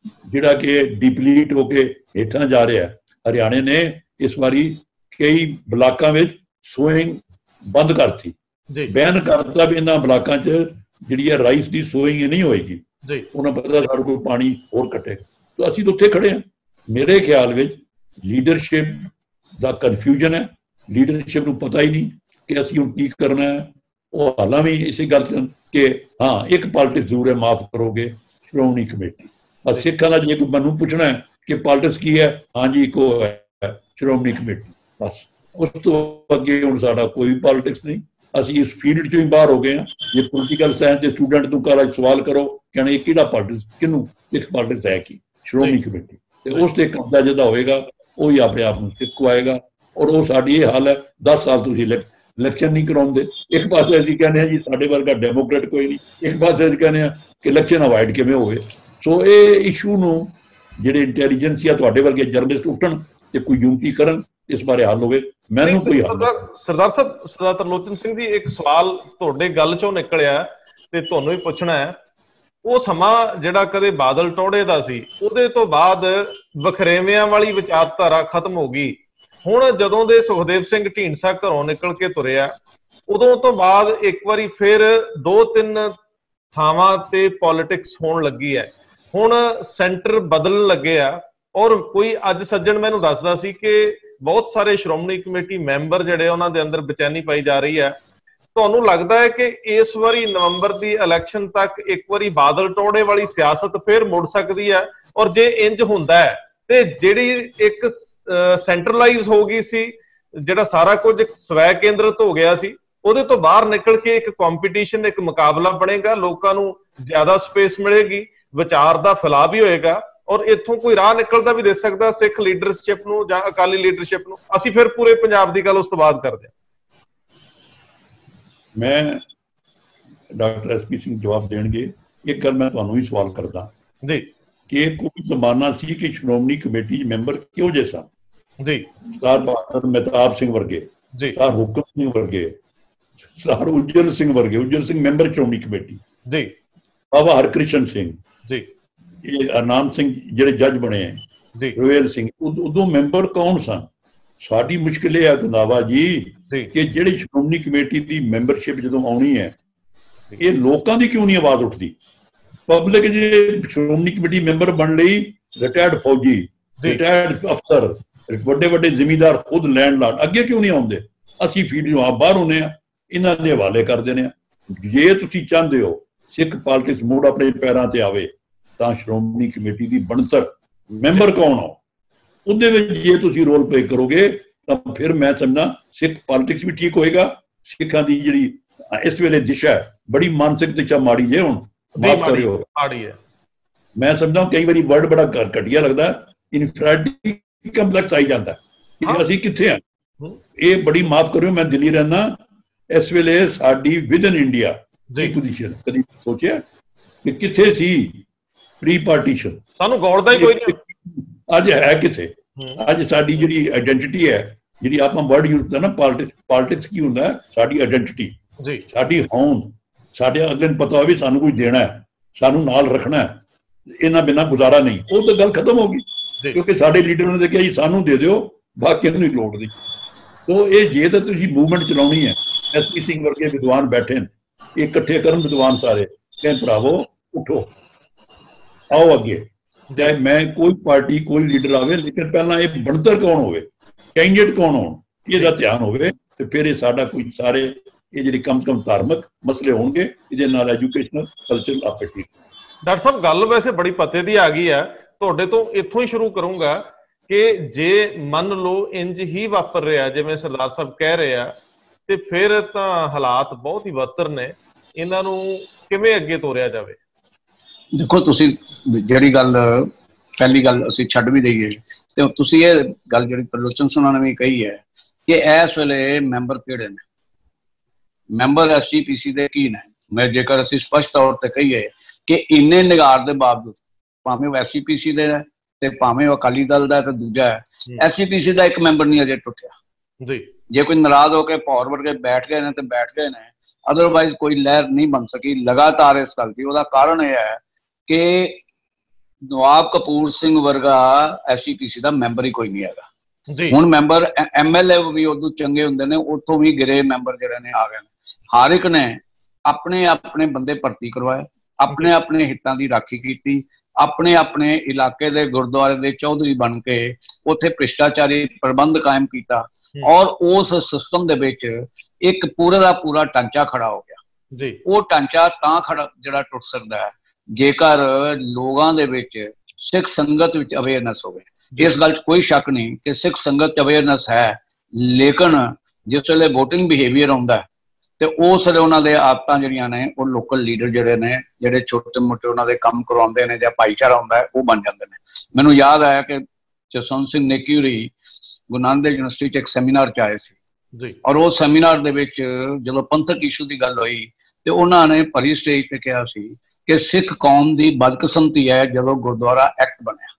जिहड़ा कि डिपलीट होके हेठां जा रहा है, हरियाणे ने इस बारी कई ब्लाकां विच सोइंग बंद करती, बैन करता भी इन्हां ब्लाकां च जिहड़ी है राइस की सोइंग नहीं होएगी। उन्हें पता साढ़े कोल पानी होर घटेगा। तो असीं तो उत्थे खड़े हैं। मेरे ख्याल विच लीडरशिप दा कन्फ्यूजन है, लीडरशिप नूं पता ही नहीं कि असीं हुण की करना है। वो हालां भी इसी गल कि हाँ एक पॉलिटिक्स जरूर है, माफ करोगे श्रोमणी कमेटी। बस सिखां दा जे कोई मैनूं पुछना है कि पॉलिटिक्स की है, हाँ जी इको है श्रोमणी कमेटी, बस उस तो अगे हुण साडा कोई पॉलिटिक्स नहीं। असीं इस फील्ड चों ही बाहर हो गए हैं। जे पोलिटिकल साइंस के स्टूडेंट नूं कल सवाल करो कहना ये किहड़ा पॉलिटिक्स, किनूं एक पॉलिटिक्स है की श्रोमणी कमेटी, तो उस ते कब्जा जिहदा होएगा वही अपने आप नूं सिख खुआएगा। और वो साडी ये हाल है 10 साल तुसीं इलेक्शन नहीं कराउंदे। एक पासे असीं कहने हैं जी साडे वर्गा डेमोक्रेट कोई नहीं, एक पासे असीं कहने हैं कि इलेक्शन अवॉइड किवें होवे। सो ये इशू नूं जिहड़े इंटैलीजेंस या तुहाडे वर्गे जर्नलिस्ट उठण ते कोई यूनिटी करन, इस बारे हल होवे। मैनूं कोई हल सरदार साहब, सरदार तरलोचन सिंह जी एक सवाल तुहाडे गल चों निकलिआ ते तुहानूं ही पुछਣਾ है। ਉਹ ਸਮਾਂ ਜਿਹੜਾ ਕਦੇ ਬਾਦਲ ਟੋੜੇ ਦਾ ਸੀ, ਉਹਦੇ ਤੋਂ ਬਾਅਦ ਵਖਰੇਵਿਆਂ ਵਾਲੀ ਵਿਚਾਰਧਾਰਾ ਖਤਮ ਹੋ ਗਈ। ਹੁਣ ਜਦੋਂ ਦੇ ਸੁਖਦੇਵ ਸਿੰਘ ਢੀਂਡਸਾ ਘਰੋਂ ਨਿਕਲ ਕੇ ਤੁਰਿਆ, ਉਦੋਂ ਤੋਂ ਬਾਅਦ ਇੱਕ ਵਾਰੀ ਫਿਰ 2-3 ਥਾਵਾਂ ਤੇ ਪੋਲਿਟਿਕਸ ਹੋਣ ਲੱਗੀ ਹੈ। ਹੁਣ ਸੈਂਟਰ ਬਦਲਣ ਲੱਗੇ ਆ। ਔਰ ਕੋਈ ਅੱਜ ਸੱਜਣ ਮੈਨੂੰ ਦੱਸਦਾ ਸੀ ਕਿ ਬਹੁਤ ਸਾਰੇ ਸ਼੍ਰੋਮਣੀ ਕਮੇਟੀ ਮੈਂਬਰ ਜਿਹੜੇ ਉਹਨਾਂ ਦੇ ਅੰਦਰ ਬੇਚੈਨੀ ਪਾਈ ਜਾ ਰਹੀ ਹੈ। ਤੁਹਾਨੂੰ ਲੱਗਦਾ ਹੈ ਕਿ ਇਸ ਵਾਰੀ ਨਵੰਬਰ ਦੀ ਇਲੈਕਸ਼ਨ ਤੱਕ ਇੱਕ ਵਾਰੀ ਬਾਦਲ ਟੋੜੇ ਵਾਲੀ ਸਿਆਸਤ ਫਿਰ ਮੁੜ ਸਕਦੀ ਹੈ? ਔਰ ਜੇ ਇੰਜ ਹੁੰਦਾ ਹੈ ਤੇ ਜਿਹੜੀ ਇੱਕ ਸੈਂਟਰਲਾਈਜ਼ ਹੋ ਗਈ ਸੀ, ਜਿਹੜਾ ਸਾਰਾ ਕੁਝ ਸਵੈ ਕੇਂਦਰਿਤ ਹੋ ਗਿਆ ਸੀ, ਉਹਦੇ ਤੋਂ ਬਾਹਰ ਨਿਕਲ ਕੇ ਇੱਕ ਕੰਪੀਟੀਸ਼ਨ, ਇੱਕ ਮੁਕਾਬਲਾ ਬਣੇਗਾ, ਲੋਕਾਂ ਨੂੰ ਜ਼ਿਆਦਾ ਸਪੇਸ ਮਿਲੇਗੀ, ਵਿਚਾਰ ਦਾ ਫੈਲਾਅ ਵੀ ਹੋਏਗਾ ਔਰ ਇੱਥੋਂ ਕੋਈ ਰਾਹ ਨਿਕਲਦਾ ਵੀ ਦੇ ਸਕਦਾ ਸਿੱਖ ਲੀਡਰਸ਼ਿਪ ਨੂੰ ਜਾਂ ਅਕਾਲੀ ਲੀਡਰਸ਼ਿਪ ਨੂੰ? ਅਸੀਂ ਫਿਰ ਪੂਰੇ ਪੰਜਾਬ ਦੀ ਗੱਲ ਉਸ ਤੋਂ ਬਾਅਦ ਕਰਦੇ ਹਾਂ। मैं डॉक्टर SP सिंह जवाब देंगे। एक गल मैं तुहानूं ही सवाल करदा जी कि कोई जमाना सी कि श्रोमणी कमेटी मैंबर क्यों जे सन जी, सरदार बहादुर मेहताब सिंह वर्गे, सरदार हुकम सिंह वर्गे, सरदार उज्जवल सिंह वर्गे, उज्जवल सिंह मैंबर श्रोमणी कमेटी जी, बाबा हरकृष्ण सिंह जी, ये हरनाम सिंह जिहड़े जज बने हैं जी, रोयल सिंह, उदों मैंबर कौन सन? साडी मुश्किल है गंदावा जी कि जिहड़ी श्रोमणी कमेटी की मैंबरशिप जदों आउणी है, ये लोकां दी क्यों नहीं आवाज उठती? पब्लिक जे श्रोमणी कमेटी मैंबर बन लई रिटायर्ड फौजी, रिटायर्ड अफसर, वड्डे वड्डे जिमीदार, खुद लैंडलॉर्ड अगे क्यों नहीं आउंदे? असीं फील्ड चों आप बाहर होने इन्हां दे हवाले कर देने। जे तुसीं चाहते हो सिख पॉलिटिक्स मुड़ अपने पैरां ते आवे तां श्रोमणी कमेटी की बनतर मैंबर कौन हो ਉਹਦੇ ਵਿੱਚ ਜੇ ਤੁਸੀਂ ਰੋਲ ਪਲੇ ਕਰੋਗੇ ਤਾਂ ਫਿਰ ਮੈਂ ਸਮਝਦਾ ਸਿੱਖ ਪੋਲਿਟਿਕਸ ਵੀ ਠੀਕ ਹੋਏਗਾ। ਸਿੱਖਾਂ ਦੀ ਜਿਹੜੀ ਇਸ ਵੇਲੇ ਦਿਸ਼ਾ ਬੜੀ ਮਾਨਸਿਕ ਦਿਸ਼ਾ ਮਾੜੀ ਜੇ, ਹੁਣ ਮਾਫ ਕਰਿਓ ਮਾੜੀ ਹੈ। ਮੈਂ ਸਮਝਦਾ ਕਈ ਵਾਰੀ ਵਰਡ ਬੜਾ ਘਟੀਆ ਲੱਗਦਾ, ਇਨਫੈਰਿਟੀ ਕੰਪਲੈਕਸ ਆਈ ਜਾਂਦਾ ਕਿ ਅਸੀਂ ਕਿੱਥੇ ਆ। ਇਹ ਬੜੀ ਮਾਫ ਕਰਿਓ, ਮੈਂ ਦਿੱਲੀ ਰਹਿੰਦਾ, इस वेले साडी विद इन इंडिया की पोजीशन कभी सोचा कि किथे सी प्री पार्टीशन सानू गौलदा ही कोई नहीं अज है किथे अज साडी जिहड़ी आइडेंटिटी है जिहड़ी आपां वर्ड यूज करना पॉलिटिक्स की हुंदा साडी आइडेंटिटी साडी होंद साडे अगले नूं पता हो भी सानू कुछ देना है सानू नाल रखना है इन्हां बिना गुजारा नहीं वो तो गल खत्म हो गई क्योंकि साडे लीडर ने कहा जी सानू दे दिओ बाकी नहीं लोड़ दी तो ये जे तो तुसीं मूवमेंट चलाउणी है SP सिंह वर्गे विद्वान बैठे हैं ये इकट्ठे करन विद्वान सारे कहें भरावो उठो आओ अगे चाहे मैं कोई पार्टी कोई लीडर आवे लेकिन पहला ये बनतर कौन होवे कैंडिडेट कौन हो ये ध्यान होवे तो फिर ये साडा कोई सारे ये जिहड़े कम से कम धार्मिक मसले होंगे इहदे नाल एजुकेशनल कल्चरल आपे ठीक। डॉक्टर साहब गल वैसे बड़ी पते दी आ गई है तुहाडे तो इत्थों ही शुरू करूंगा कि जे मन लो इंज ही वापर रहा जिवें सरदार साहब कह रहे हैं ते फिर तां हालात बहुत ही बदतर ने इन्हां नूं किवें अगे तोरिया जावे। देखो तुसीं जिहड़ी गल पहली गल असीं छड्ड भी दईए ते तुसीं ये गल जिहड़ी त्रिलोचन सिंह ने भी कही है कि इस वेले मैंबर किहड़े ने मैंबर SGPC दे की ने मैं जेकर असीं स्पष्ट तौर ते कहीए कि इन्ने निगार दे बावजूद भावें SGPC दे ते भावें अकाली दल दा ते दूजा है SGPC दा एक मैंबर नहीं अजे टुटिया जी जे कोई नाराज होकर भौर वर्गे बैठ गए ने तो बैठ गए ने अदरवाइज कोई लहर नहीं बन सकी लगातार इस गल की। उसका कारण यह है कि नवाब कपूर सिंह वर्गा SGPC का मैंबर ही कोई नहीं है हुण मैंबर MLA भी उदों चंगे हुंदे ने उतों भी गिरे मैंबर जिहड़े ने आ गए हर एक ने अपने अपने बंदे भर्ती करवाए अपने अपने हितों की राखी की अपने अपने इलाके दे गुरुद्वारे दे चौधरी बन के उत्थे भ्रिष्टाचारी प्रबंध कायम किया और उस सिस्टम दे विच एक पूरे दा पूरा ढांचा खड़ा हो गया। वो ढांचा तां खड़ा जिहड़ा टुट सकदा है जेकर लोगां दे विच सिख संगत विच अवेयरनेस होवे। इस गल च कोई शक नहीं कि सिख संगत च अवेयरनेस है लेकिन जिस वेले वोटिंग बिहेवियर आउंदा है तो उस वेले उन्हां दे आदतां जिहड़ियां ने वो लोकल लीडर जिहड़े ने जिहड़े छोटे मोटे उन्हां दे काम करवाउंदे ने जां भाईचारा हुंदा है वो बन जांदे ने। मैनूं याद आया कि जसवंत सिंह नेकी होरी गुरु नानक देव यूनिवर्सिटी च एक सैमीनार च आए सी और उस सैमीनार दे विच जदों पंथक इशू की गल हुई तो उन्होंने भरी स्टेज ते कहा सी कि सिख कौम की बदकिस्मती है जदों गुरुद्वारा एक्ट बनया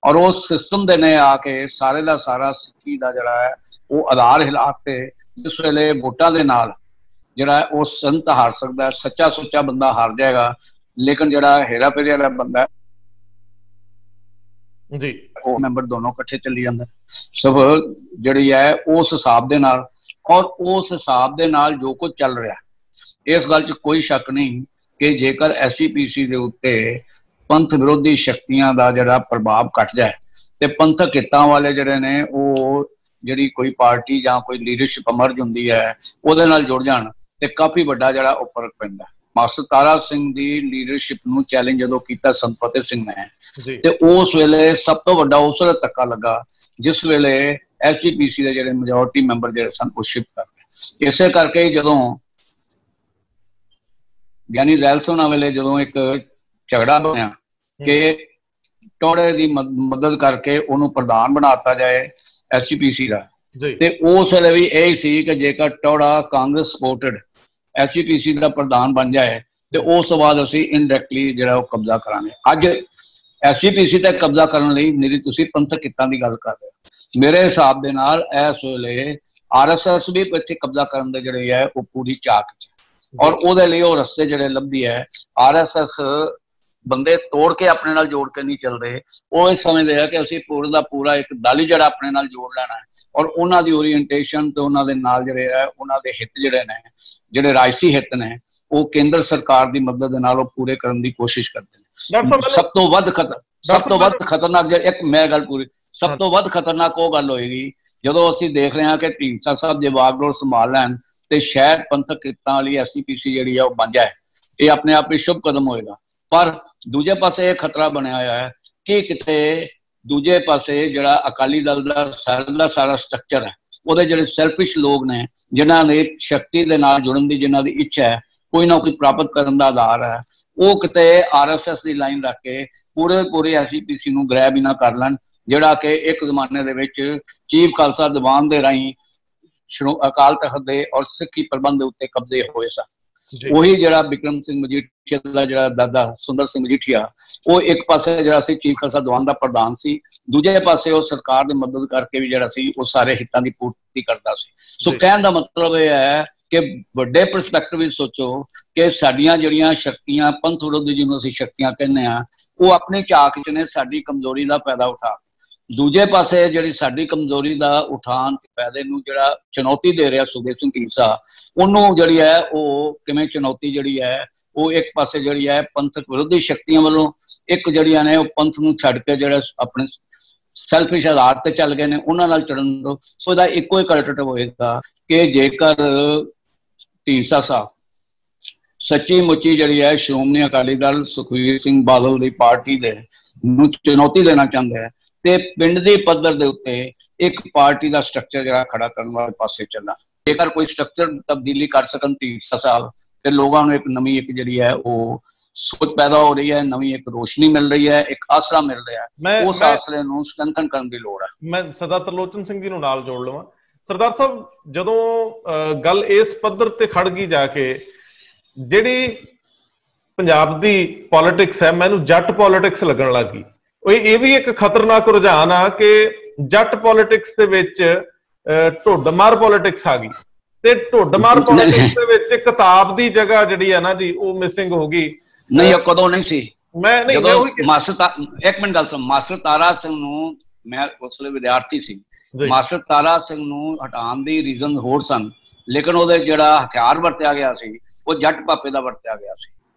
और उस सिस्टम दे ने आके सारे दा सारा सिक्खी दा जिहड़ा है वो आधार हिला के जिस वेले वोटां दे नाल जिहड़ा है वो संत हार सकता है सच्चा सुच्चा बंदा हार जाएगा लेकिन जिहड़ा हेरा फेरी वाला बंदा जी वो मैंबर दोनों कट्ठे चली जांदे सब जिहड़ी है उस हिसाब दे नाल और उस हिसाब दे नाल जो कुछ चल रहा है इस गल च कोई शक नहीं कि जेकर SGPC दे उत्ते पंथ विरोधी शक्तियां दा जिहड़ा प्रभाव घट जाए ते पंथक हितां वाले जिहड़े ने वो जिहड़ी कोई पार्टी जां कोई लीडरशिप अमर्ज हुंदी है उहदे नाल जुड़ जाण ते काफी वड्डा जिहड़ा वो फर्क पैंदा। मास्टर तारा सिंह दी लीडरशिप नूं चैलेंज जदों कीता संत फतेह सिंह ने ते उस वेले सब तो वड्डा उस वेले धक्का लगा जिस वेले SGPC दे जिहड़े मेजोरिटी मैंबर जिहड़े सन वो शिफ्ट कर गए। इसे करके जदों ज्ञानी ज़ैल सिंह वेले जदों एक झगड़ा बनया कि टोड़े की मदद करके उन्होंने प्रधान बनाता जाए SGPC का ते उस वेले भी यही सी कि जेकर टोड़ा कांग्रेस सपोर्टेड SGPC का प्रधान बन जाए तो उस बाद असी इनडायरेक्टली जिहड़ा वो कब्जा करांगे। अज SGPC तक कब्जा करने लई मेरी तुसीं पंथक हितां दी गल कर रहे हो मेरे हिसाब दे नाल इस वेले RSS भी इत्थे कब्जा करन दे जिहड़े है वो पूरी चाक च और उहदे लई वो रस्ते जिहड़े लभदी है RSS बंदे तोड़ के अपने नाल जोड़ के नहीं चल रहे वो ये समझते हैं कि असीं पूरा दा पूरा एक दल ही जिहड़ा अपने नाल जोड़ लेना है और उन्हां दी ओरीएंटेशन ते उन्हां दे नाल जिहड़े है उन्हां दे हित जिहड़े ने जिहड़े राजसी हित ने वो केंद्र सरकार दी मदद दे नाल वो पूरे करन दी कोशिश करदे ने। सब तो वध खतरनाक एक मैं गल पूरी सब तो वध खतरनाक वो गल होएगी जदों असीं देख रहे हैं कि ढींडसा साहब जे वागडोर संभाल लैन ते शायद पंथक हितां वाली SGPC जिहड़ी है वो बन जाए ये अपने आप में शुभ कदम होएगा। पर दूजे पासे यह खतरा बनया हुआ है कि किते दूजे पासे जिहड़ा अकाली दल का सारा स्ट्रक्चर है वो जिहड़े सैल्फिश लोग ने जिन्हां ने शक्ति दे नाल जुड़न दी जिन्हां दी इच्छा है कोई ना कोई प्राप्त करन दा आधार है वो किते RSS की लाइन रख के पूरे SGPC नूं ग्रैब ही ना कर लैण जिहड़ा कि एक जमाने दे विच चीफ खालसा दीवान दे राहीं ਅਕਾਲ ਤਖਤ ਦੇ ਔਰ ਸਿੱਖੀ ਪ੍ਰਬੰਧ ਦੇ ਉੱਤੇ ਕਬਜ਼ੇ ਹੋਏ ਸਨ। ਉਹੀ ਜਿਹੜਾ ਬਿਕਰਮ ਸਿੰਘ ਮਜੀਠੀਆ ਦਾ ਜਿਹੜਾ ਦਾਦਾ ਸੁੰਦਰ ਸਿੰਘ ਮਜੀਠੀਆ, ਉਹ ਇੱਕ ਪਾਸੇ ਜਿਹੜਾ ਸੀ ਚੀਫ ਖਾਲਸਾ ਦੀਵਾਨ ਦਾ ਪ੍ਰਧਾਨ ਸੀ, ਦੂਜੇ ਪਾਸੇ ਉਹ ਸਰਕਾਰ ਦੀ ਮਦਦ ਕਰਕੇ ਵੀ ਜਿਹੜਾ ਸੀ ਉਹ ਸਾਰੇ ਹਿੱਤਾਂ ਦੀ ਪੂਰਤੀ ਕਰਦਾ ਸੀ। ਸੋ ਕਹਿਣ ਦਾ ਮਤਲਬ ਇਹ ਹੈ ਕਿ ਵੱਡੇ ਪਰਸਪੈਕਟਿਵ ਵਿੱਚ ਸੋਚੋ ਕਿ ਸਾਡੀਆਂ ਜਿਹੜੀਆਂ ਸ਼ਕਤੀਆਂ ਪੰਥ ਵਿਰੋਧ ਜਿਹਨੂੰ ਅਸੀਂ ਸ਼ਕਤੀਆਂ ਕਹਿੰਦੇ ਆ, ਉਹ ਆਪਣੀ ਝਾਕ ਚ ਨੇ ਸਾਡੀ ਕਮਜ਼ੋਰੀ ਦਾ ਫਾਇਦਾ ਉਠਾ, ਦੂਜੇ ਪਾਸੇ ਜਿਹੜੀ ਸਾਡੀ ਕਮਜ਼ੋਰੀ ਦਾ ਉਠਾਉਣ ਤੇ ਫਾਇਦੇ ਨੂੰ ਜਿਹੜਾ ਚੁਣੌਤੀ ਦੇ ਰਿਹਾ ਸੁਖਦੇਵ ਸਿੰਘ ਢੀਂਡਸਾ, ਉਹਨੂੰ ਜਿਹੜੀ ਹੈ ਉਹ ਕਿਵੇਂ ਚੁਣੌਤੀ ਜਿਹੜੀ ਹੈ ਉਹ ਇੱਕ ਪਾਸੇ ਜਿਹੜੀ ਹੈ ਪੰਥਕ ਵਿਰੋਧੀ ਸ਼ਕਤੀਆਂ ਵੱਲੋਂ, ਇੱਕ ਜਿਹੜੀਆਂ ਨੇ ਉਹ ਪੰਥ ਨੂੰ ਛੱਡ ਕੇ ਜਿਹੜਾ ਆਪਣੇ ਸੈਲਫਿਸ਼ ਆਧਾਰ ਤੇ ਚੱਲ ਗਏ ਨੇ ਉਹਨਾਂ ਨਾਲ ਚੜਨ ਦੋ। ਸੋ ਇਹਦਾ ਇੱਕੋ ਇੱਕ ਅਲਟਰਨੇਟਿਵ ਹੋਏਗਾ ਕਿ ਜੇਕਰ ਢੀਂਡਸਾ ਸਾਹਿਬ ਸੱਚੀ ਮੁੱਚੀ ਜਿਹੜੀ ਹੈ ਸ਼੍ਰੋਮਣੀ ਅਕਾਲੀ ਦਲ ਸੁਖਬੀਰ ਸਿੰਘ ਬਾਦਲ ਦੀ ਪਾਰਟੀ ਦੇ ਨੂੰ ਚੁਣੌਤੀ ਦੇਣਾ ਚਾਹੁੰਦਾ ਹੈ ਤੇ ਪਿੰਡ ਦੇ ਪੱਧਰ ਦੇ ਉੱਤੇ ਇੱਕ ਪਾਰਟੀ ਦਾ ਸਟਰਕਚਰ ਜਿਹੜਾ ਖੜਾ ਕਰਨ ਵਾਲੇ ਪਾਸੇ ਚੱਲਣਾ, ਜੇਕਰ ਕੋਈ ਸਟਰਕਚਰ ਤਬਦੀਲੀ ਕਰ ਸਕਣ ਢੀਂਡਸਾ ਸਾਹਿਬ, ਤੇ ਲੋਕਾਂ ਨੂੰ ਇੱਕ ਨਵੀਂ ਇੱਕ ਜਿਹੜੀ ਹੈ ਉਹ ਸੋਚ ਪੈਦਾ ਹੋ ਰਹੀ ਹੈ, ਨਵੀਂ ਇੱਕ ਰੋਸ਼ਨੀ ਮਿਲ ਰਹੀ ਹੈ, ਇੱਕ ਆਸਰਾ ਮਿਲ ਰਿਹਾ ਹੈ, ਉਸ ਆਸਰੇ ਨੂੰ ਸਟਰੈਂਥਨ ਕਰਨ ਦੀ ਲੋੜ ਹੈ। ਮੈਂ ਸਰਦਾਰ ਤਰਲੋਚਨ ਸਿੰਘ ਜੀ ਨੂੰ ਨਾਲ ਜੋੜ ਲਵਾਂ। ਸਰਦਾਰ ਸਾਹਿਬ, ਜਦੋਂ ਗੱਲ ਇਸ ਪੱਧਰ ਤੇ ਖੜ ਗਈ ਜਾ ਕੇ, ਜਿਹੜੀ ਪੰਜਾਬ ਦੀ ਪੋਲਿਟਿਕਸ ਹੈ ਮੈਨੂੰ ਜੱਟ ਪੋਲਿਟਿਕਸ ਲੱਗਣ ਲੱਗ ਗਈ। ਇਹ ਵੀ ਇੱਕ ਖਤਰਨਾਕ ਰੁਝਾਨ ਆ ਕਿ ਜੱਟ ਪੋਲਿਟਿਕਸ ਦੇ ਵਿੱਚ ਢੁੱਡਮਾਰ ਪੋਲਿਟਿਕਸ ਆ ਗਈ, ਤੇ ਢੁੱਡਮਾਰ ਪੋਲਿਟਿਕਸ ਦੇ ਵਿੱਚ ਕਿਤਾਬ ਦੀ ਜਗ੍ਹਾ ਜਿਹੜੀ ਹੈ ਨਾ ਜੀ ਉਹ ਮਿਸਿੰਗ ਹੋ ਗਈ। ਨਹੀਂ, ਉਹ ਕਦੋਂ ਨਹੀਂ ਸੀ। ਮੈਂ ਨਹੀਂ ਇੱਕ ਮਿੰਟ ਗੱਲ ਸੁਣ, ਮਾਸਟਰ ਤਾਰਾ ਸਿੰਘ ਨੂੰ, ਮੈਂ ਉਸ ਵੇਲੇ ਵਿਦਿਆਰਥੀ ਸੀ, ਮਾਸਟਰ ਤਾਰਾ ਸਿੰਘ ਨੂੰ ਹਟਾਉਣ ਦੀ ਰੀਜ਼ਨ ਹੋਰ ਸਨ, ਲੇਕਿਨ ਉਹਦੇ ਜਿਹੜਾ ਹਥਿਆਰ ਵਰਤਿਆ ਗਿਆ ਸੀ ਉਹ ਜੱਟ ਪਾਪੇ ਦਾ ਵਰਤਿਆ ਗਿਆ ਸੀ,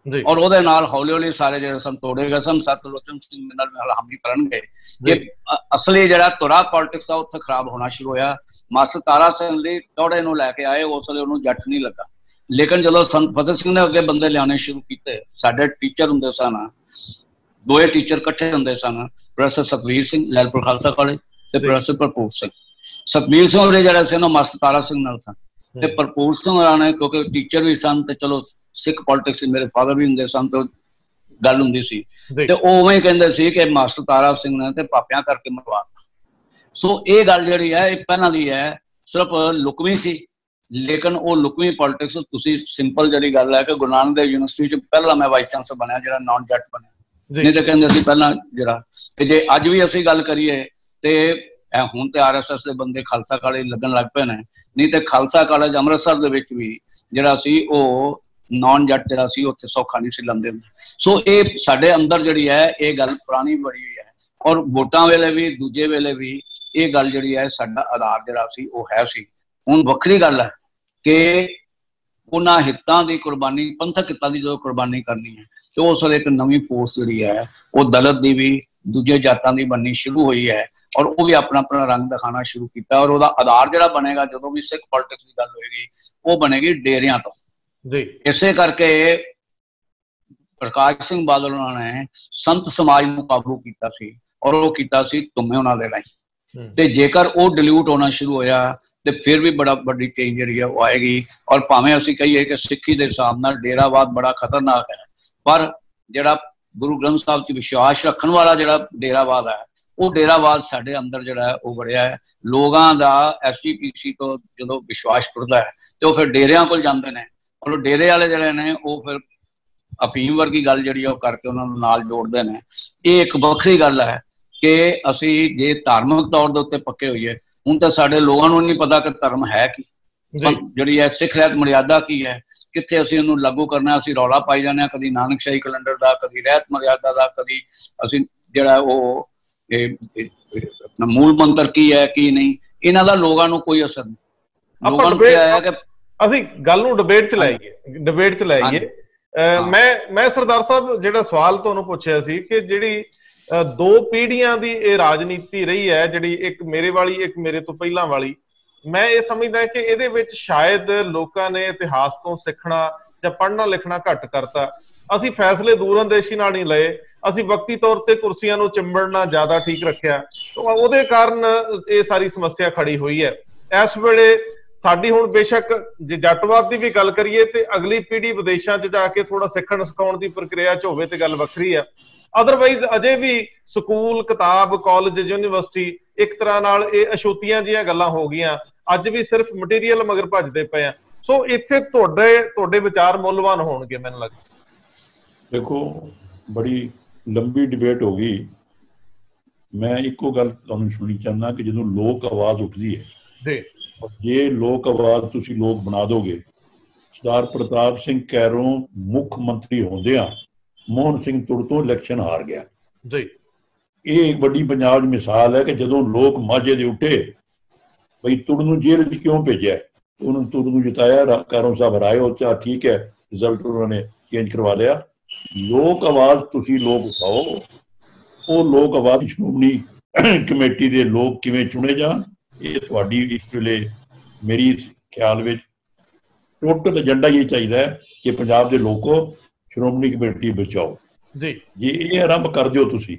ਔਰ ਉਹਦੇ ਨਾਲ ਹੌਲੀ ਹੌਲੀ ਸਾਰੇ ਜਿਹੜੇ ਸਨ ਤੋੜੇ ਗਏ ਸਨ। ਤਰਲੋਚਨ ਸਿੰਘ ਨਾਲ ਹਮਲੀ ਕਰਨਗੇ ਕਿ ਅਸਲੀ ਜਿਹੜਾ ਧੁਰਾ ਪੋਲਿਟਿਕਸ ਦਾ ਉੱਥੇ ਖਰਾਬ ਹੋਣਾ ਸ਼ੁਰੂ ਹੋਇਆ। ਮਾਸਟਰ ਤਾਰਾ ਸਿੰਘ ਲਈ ਤੋੜੇ ਨੂੰ ਲੈ ਕੇ ਆਏ, ਉਸ ਵੇਲੇ ਉਹਨੂੰ ਜੱਟ ਨਹੀਂ ਲੱਗਾ, ਲੇਕਿਨ ਜਦੋਂ ਸੰਤ ਫਤਿਹ ਸਿੰਘ ਨੇ ਅੱਗੇ ਬੰਦੇ ਲਿਆਉਣੇ ਸ਼ੁਰੂ ਕੀਤੇ, ਸਾਡੇ ਟੀਚਰ ਹੁੰਦੇ ਸਨ, ਦੋਏ ਟੀਚਰ ਇਕੱਠੇ ਹੁੰਦੇ ਸਨ, ਪ੍ਰੋਫੈਸਰ ਸਤਵੀਰ ਸਿੰਘ ਲੈਲਪੁਰ ਖਾਲਸਾ ਕਾਲਜ ਤੇ ਪ੍ਰੋਫੈਸਰ ਭਰਪੂਰ ਸਿੰਘ। ਸਤਵੀਰ ਸਿੰਘ ਉਹਦੇ ਜਿਹੜਾ ਸੀ ਨਾ ਮਾਸਟਰ ਤਾਰਾ ਸਿੰਘ ਨਾਲ ਸਨ, ਤੇ ਭਰਪੂਰ ਸਿੰਘ ਹੋਰਾਂ ਨੇ ਕਿਉਂਕਿ ਟੀਚਰ ਵੀ ਸਨ ਤੇ ਚਲੋ ਸਿੱਖ ਪੋਲਿਟਿਕਸ ਮੇਰੇ ਫਾਦਰ ਵੀ ਹੁੰਦੇ ਸਨ, ਤੇ ਗੱਲ ਹੁੰਦੀ ਸੀ, ਤੇ ਉਹ ਉਵੇਂ ਕਹਿੰਦੇ ਸੀ ਕਿ ਮਾਸਟਰ ਤਾਰਾ ਸਿੰਘ ਨੇ ਤੇ ਪਾਪਿਆਂ ਕਰਕੇ ਮਰਵਾ। ਸੋ ਇਹ ਗੱਲ ਜਿਹੜੀ ਹੈ ਇਹ ਪਹਿਲਾਂ ਦੀ ਹੈ, ਸਿਰਫ ਲੁਕਵੀਂ ਸੀ, ਲੇਕਿਨ ਉਹ ਲੁਕਵੀਂ ਪੋਲਿਟਿਕਸ ਤੁਸੀਂ ਸਿੰਪਲ ਜਿਹੜੀ ਗੱਲ ਹੈ ਕਿ ਗੁਰੂ ਨਾਨਕ ਦੇਵ ਯੂਨੀਵਰਸਿਟੀ ਚ ਪਹਿਲਾਂ ਮੈਂ ਵਾਈਸ ਚਾਂਸਲਰ ਬਣਿਆ ਜਿਹੜਾ ਨਾਨ ਜੱਟ ਬਣਿਆ, ਨਹੀਂ ਤਾਂ ਕਹਿੰਦੇ ਸੀ ਪਹਿਲਾਂ ਜਿਹੜਾ, ਤੇ ਜੇ ਅੱਜ ਵੀ ਅਸੀਂ ਗੱਲ ਕਰੀਏ ਤੇ ਹੁਣ ਤੇ RSS ਦੇ ਬੰਦੇ ਖਾਲਸਾ ਕਾਲਜ ਲੱਗਣ ਲੱਗ ਪਏ ਨੇ, ਨਹੀਂ ਤੇ ਖਾਲਸਾ ਕਾਲਜ ਅੰਮ੍ਰਿਤਸਰ ਦੇ ਵਿੱਚ ਵੀ ਜਿਹੜਾ ਸੀ ਉਹ ਨਾਨ ਜੱਟ ਜਿਹੜਾ ਸੀ ਉੱਥੇ ਸੌਖਾ ਨਹੀਂ ਸੀ ਲੰਦੇ। ਸੋ ਇਹ ਸਾਡੇ ਅੰਦਰ ਜਿਹੜੀ ਹੈ ਇਹ ਗੱਲ ਪੁਰਾਣੀ ਬੜੀ ਹੋਈ ਹੈ, ਔਰ ਵੋਟਾਂ ਵੇਲੇ ਵੀ ਦੂਜੇ ਵੇਲੇ ਵੀ ਇਹ ਗੱਲ ਜਿਹੜੀ ਹੈ ਸਾਡਾ ਆਧਾਰ ਜਿਹੜਾ ਸੀ ਉਹ ਹੈ ਸੀ। ਹੁਣ ਵੱਖਰੀ ਗੱਲ ਹੈ ਕਿ ਉਹਨਾਂ ਹਿੱਤਾਂ ਦੀ ਕੁਰਬਾਨੀ, ਪੰਥਕ ਹਿੱਤਾਂ ਦੀ ਜਦੋਂ ਕੁਰਬਾਨੀ ਕਰਨੀ ਹੈ ਤੇ ਉਸ ਵੇਲੇ ਇੱਕ ਨਵੀਂ ਫੋਰਸ ਜਿਹੜੀ ਹੈ ਉਹ ਦਲਿਤ ਦੀ ਵੀ ਦੂਜੇ ਜਾਤਾਂ ਦੀ ਬਣਨੀ ਸ਼ੁਰੂ ਹੋਈ ਹੈ, ਔਰ ਉਹ ਵੀ ਆਪਣਾ ਆਪਣਾ ਰੰਗ ਦਿਖਾਉਣਾ ਸ਼ੁਰੂ ਕੀਤਾ, ਔਰ ਉਹਦਾ ਆਧਾਰ ਜਿਹੜਾ ਬਣੇਗਾ ਜਦੋਂ ਵੀ ਸਿੱਖ ਪੋਲਿਟਿਕਸ ਦੀ ਗੱਲ ਹੋਏਗੀ ਉਹ ਬਣੇਗੀ ਡੇਰਿਆਂ ਤੋਂ। ਇਸੇ ਕਰਕੇ ਪ੍ਰਕਾਸ਼ ਸਿੰਘ ਬਾਦਲ ਉਹਨਾਂ ਨੇ ਸੰਤ ਸਮਾਜ ਨੂੰ ਕਾਬੂ ਕੀਤਾ ਸੀ, ਔਰ ਉਹ ਕੀਤਾ ਸੀ ਧੁੰਮੇ ਉਹਨਾਂ ਦੇ ਰਾਹੀਂ, ਤੇ ਜੇਕਰ ਉਹ ਡਿਲੂਟ ਹੋਣਾ ਸ਼ੁਰੂ ਹੋਇਆ ਤੇ ਫਿਰ ਵੀ ਬੜਾ ਵੱਡੀ ਚੇਂਜ ਜਿਹੜੀ ਹੈ ਉਹ ਆਏਗੀ। ਔਰ ਭਾਵੇਂ ਅਸੀਂ ਕਹੀਏ ਕਿ ਸਿੱਖੀ ਦੇ ਹਿਸਾਬ ਨਾਲ ਡੇਰਾਵਾਦ ਬੜਾ ਖਤਰਨਾਕ ਹੈ, ਪਰ ਜਿਹੜਾ ਗੁਰੂ ਗ੍ਰੰਥ ਸਾਹਿਬ 'ਚ ਵਿਸ਼ਵਾਸ ਰੱਖਣ ਵਾਲਾ ਜਿਹੜਾ ਡੇਰਾਵਾਦ ਹੈ ਉਹ ਡੇਰਾਵਾਦ ਸਾਡੇ ਅੰਦਰ ਜਿਹੜਾ ਹੈ ਉਹ ਵੜਿਆ ਹੈ। ਲੋਕਾਂ ਦਾ SGPC ਤੋਂ ਜਦੋਂ ਵਿਸ਼ਵਾਸ ਟੁੱਟਦਾ ਹੈ ਤੇ ਉਹ ਫਿਰ ਡੇਰਿਆਂ ਕੋਲ ਜਾਂਦੇ ਨੇ, ਔਰ ਡੇਰੇ ਵਾਲੇ ਜਿਹੜੇ ਨੇ ਉਹ ਫਿਰ ਅਫੀਮ ਵਰਗੀ ਗੱਲ ਜਿਹੜੀ ਉਹ ਕਰਕੇ ਉਹਨਾਂ ਨੂੰ ਨਾਲ ਜੋੜਦੇ ਨੇ। ਇਹ ਇੱਕ ਵੱਖਰੀ ਗੱਲ ਹੈ ਕਿ ਅਸੀਂ ਜੇ ਧਾਰਮਿਕ ਤੌਰ ਦੇ ਉੱਤੇ ਪੱਕੇ ਹੋਈਏ, ਹੁਣ ਤਾਂ ਸਾਡੇ ਲੋਕਾਂ ਨੂੰ ਨਹੀਂ ਪਤਾ ਕਿ ਧਰਮ ਹੈ ਕੀ, ਜਿਹੜੀ ਹੈ ਸਿੱਖ ਰਹਿਤ ਮਰਿਆਦਾ ਕੀ ਹੈ, ਕਿੱਥੇ ਅਸੀਂ ਉਹਨੂੰ ਲਾਗੂ ਕਰਨਾ। ਅਸੀਂ ਰੌਲਾ ਪਾਈ ਜਾਂਦੇ ਹਾਂ, ਕਦੀ ਨਾਨਕਸ਼ਾਹੀ ਕੈਲੰਡਰ ਦਾ, ਕਦੀ ਰਹਿਤ ਮਰਿਆਦਾ ਦਾ, ਕਦੀ ਅਸੀਂ ਜਿਹੜਾ ਉਹ ਆਪਣਾ ਮੂਲ ਮੰਤਰ ਕੀ ਹੈ ਕੀ ਨਹੀਂ, ਇਹਨਾਂ ਦਾ ਲੋਕਾਂ ਨੂੰ ਕੋਈ ਅਸਰ ਨਹੀਂ। ਲੋਕਾਂ ਨੂੰ ਕਿਹਾ ਹੈ ਕਿ ਅਸੀਂ ਗੱਲ ਨੂੰ ਡਿਬੇਟ ਚ ਲਾਈਏ। ਮੈਂ ਸਰਦਾਰ ਸਾਹਿਬ ਜਿਹੜਾ ਸਵਾਲ ਤੁਹਾਨੂੰ ਪੁੱਛਿਆ ਸੀ ਕਿ ਜਿਹੜੀ 2 ਪੀੜ੍ਹੀਆਂ ਦੀ ਇਹ ਰਾਜਨੀਤੀ ਰਹੀ ਹੈ, ਜਿਹੜੀ ਇੱਕ ਮੇਰੇ ਵਾਲੀ ਇੱਕ ਮੇਰੇ ਤੋਂ ਪਹਿਲਾਂ ਵਾਲੀ, ਮੈਂ ਇਹ ਸਮਝਦਾ ਕਿ ਇਹਦੇ ਵਿੱਚ ਸ਼ਾਇਦ ਲੋਕਾਂ ਨੇ ਇਤਿਹਾਸ ਤੋਂ ਸਿੱਖਣਾ ਜਾਂ ਪੜ੍ਹਨਾ ਲਿਖਣਾ ਘੱਟ ਕਰਤਾ। ਅਸੀਂ ਫੈਸਲੇ ਦੂਰਅੰਦੇਸ਼ੀ ਨਾਲ ਨਹੀਂ ਲਏ, ਅਸੀਂ ਵਕਤੀ ਤੌਰ ਤੇ ਕੁਰਸੀਆਂ ਨੂੰ ਚਿੰਬੜਨਾ ਜ਼ਿਆਦਾ ਠੀਕ ਰੱਖਿਆ, ਉਹਦੇ ਕਾਰਨ ਇਹ ਸਾਰੀ ਸਮੱਸਿਆ ਖੜੀ ਹੋਈ ਹੈ। ਇਸ ਵੇਲੇ ਸਾਡੀ ਹੁਣ ਬੇਸ਼ੱਕ ਜੇ ਜੱਟਵਾਦ ਦੀ ਵੀ ਗੱਲ ਕਰੀਏ ਤੇ ਅਗਲੀ ਪੀੜ੍ਹੀ ਵਿਦੇਸ਼ਾਂ 'ਚ ਜਾ ਕੇ ਥੋੜਾ ਸਿੱਖਣ ਸਿਖਾਉਣ ਦੀ ਪ੍ਰਕਿਰਿਆ 'ਚ ਹੋਵੇ ਤੇ ਗੱਲ ਵੱਖਰੀ ਆ। ਅਦਰਵਾਈਜ਼ ਅਜੇ ਵੀ ਸਕੂਲ, ਕਿਤਾਬ, ਕਾਲਜ, ਯੂਨੀਵਰਸਿਟੀ ਇੱਕ ਤਰ੍ਹਾਂ ਨਾਲ ਇਹ ਅਛੂਤੀਆਂ ਜਿਹੀਆਂ ਗੱਲਾਂ ਹੋ ਗਈਆਂ। ਅੱਜ ਵੀ ਸਿਰਫ ਮਟੀਰੀਅਲ ਮਗਰ ਭੱਜਦੇ ਪਏ ਆ। ਸੋ ਇੱਥੇ ਤੁਹਾਡੇ ਵਿਚਾਰ ਮੁੱਲਵਾਨ ਹੋਣਗੇ ਮੈਨੂੰ ਲੱਗਦਾ। ਦੇਖੋ ਬੜੀ ਲੰਬੀ ਡਿਬੇਟ ਹੋ ਗਈ। ਮੈਂ ਇੱਕੋ ਗੱਲ ਤੁਹਾਨੂੰ ਸੁਣੀ ਚਾਹੁੰਦਾ ਕਿ ਜਦੋਂ ਲੋਕ ਆਵਾਜ਼ ਉੱਠਦੀ ਹੈ, ਜੇ ਲੋਕ ਆਵਾਜ਼ ਤੁਸੀਂ ਲੋਕ ਬਣਾ ਦੋਗੇ, ਸਰਦਾਰ ਪ੍ਰਤਾਪ ਸਿੰਘ ਕੈਰੋਂ ਮੁੱਖ ਮੰਤਰੀ ਹੁੰਦਿਆਂ ਮੋਹਨ ਸਿੰਘ ਤੁਰ ਤੋਂ ਇਲੈਕਸ਼ਨ ਹਾਰ ਗਿਆ ਜੀ। ਇਹ ਇੱਕ ਵੱਡੀ ਪੰਜਾਬ ਦੀ ਮਿਸਾਲ ਹੈ ਕਿ ਜਦੋਂ ਲੋਕ ਮਾਝੇ ਦੇ ਉੱਠੇ ਬਈ ਤੁਰ ਨੂੰ ਜੇਲ੍ਹ 'ਚ ਕਿਉਂ ਭੇਜਿਆ, ਉਹਨੂੰ ਤੁਰ ਨੂੰ ਜਿਤਾਇਆ, ਕੈਰੋਂ ਸਾਹਿਬ ਹਰਾਏ, ਉਹ ਚਾ ਠੀਕ ਹੈ, ਰਿਜ਼ਲਟ ਉਹਨਾਂ ਨੇ ਚੇਂਜ ਕਰਵਾ ਲਿਆ। ਲੋਕ ਆਵਾਜ਼ ਤੁਸੀਂ ਲੋਕ ਉਠਾਓ, ਉਹ ਲੋਕ ਆਵਾਜ਼ ਸ਼੍ਰੋਮਣੀ ਕਮੇਟੀ ਦੇ ਲੋਕ ਕਿਵੇਂ ਚੁਣੇ ਜਾਣ, ਇਹ ਤੁਹਾਡੀ ਇਸ ਵੇਲੇ ਮੇਰੀ ਖਿਆਲ ਵਿੱਚ ਟੋਟਲ ਏਜੰਡਾ ਇਹ ਚਾਹੀਦਾ ਹੈ ਕਿ ਪੰਜਾਬ ਦੇ ਲੋਕੋ ਸ਼੍ਰੋਮਣੀ ਕਮੇਟੀ ਬਚਾਓ ਜੀ। ਜੇ ਇਹ ਆਰੰਭ ਕਰ ਦਿਓ ਤੁਸੀਂ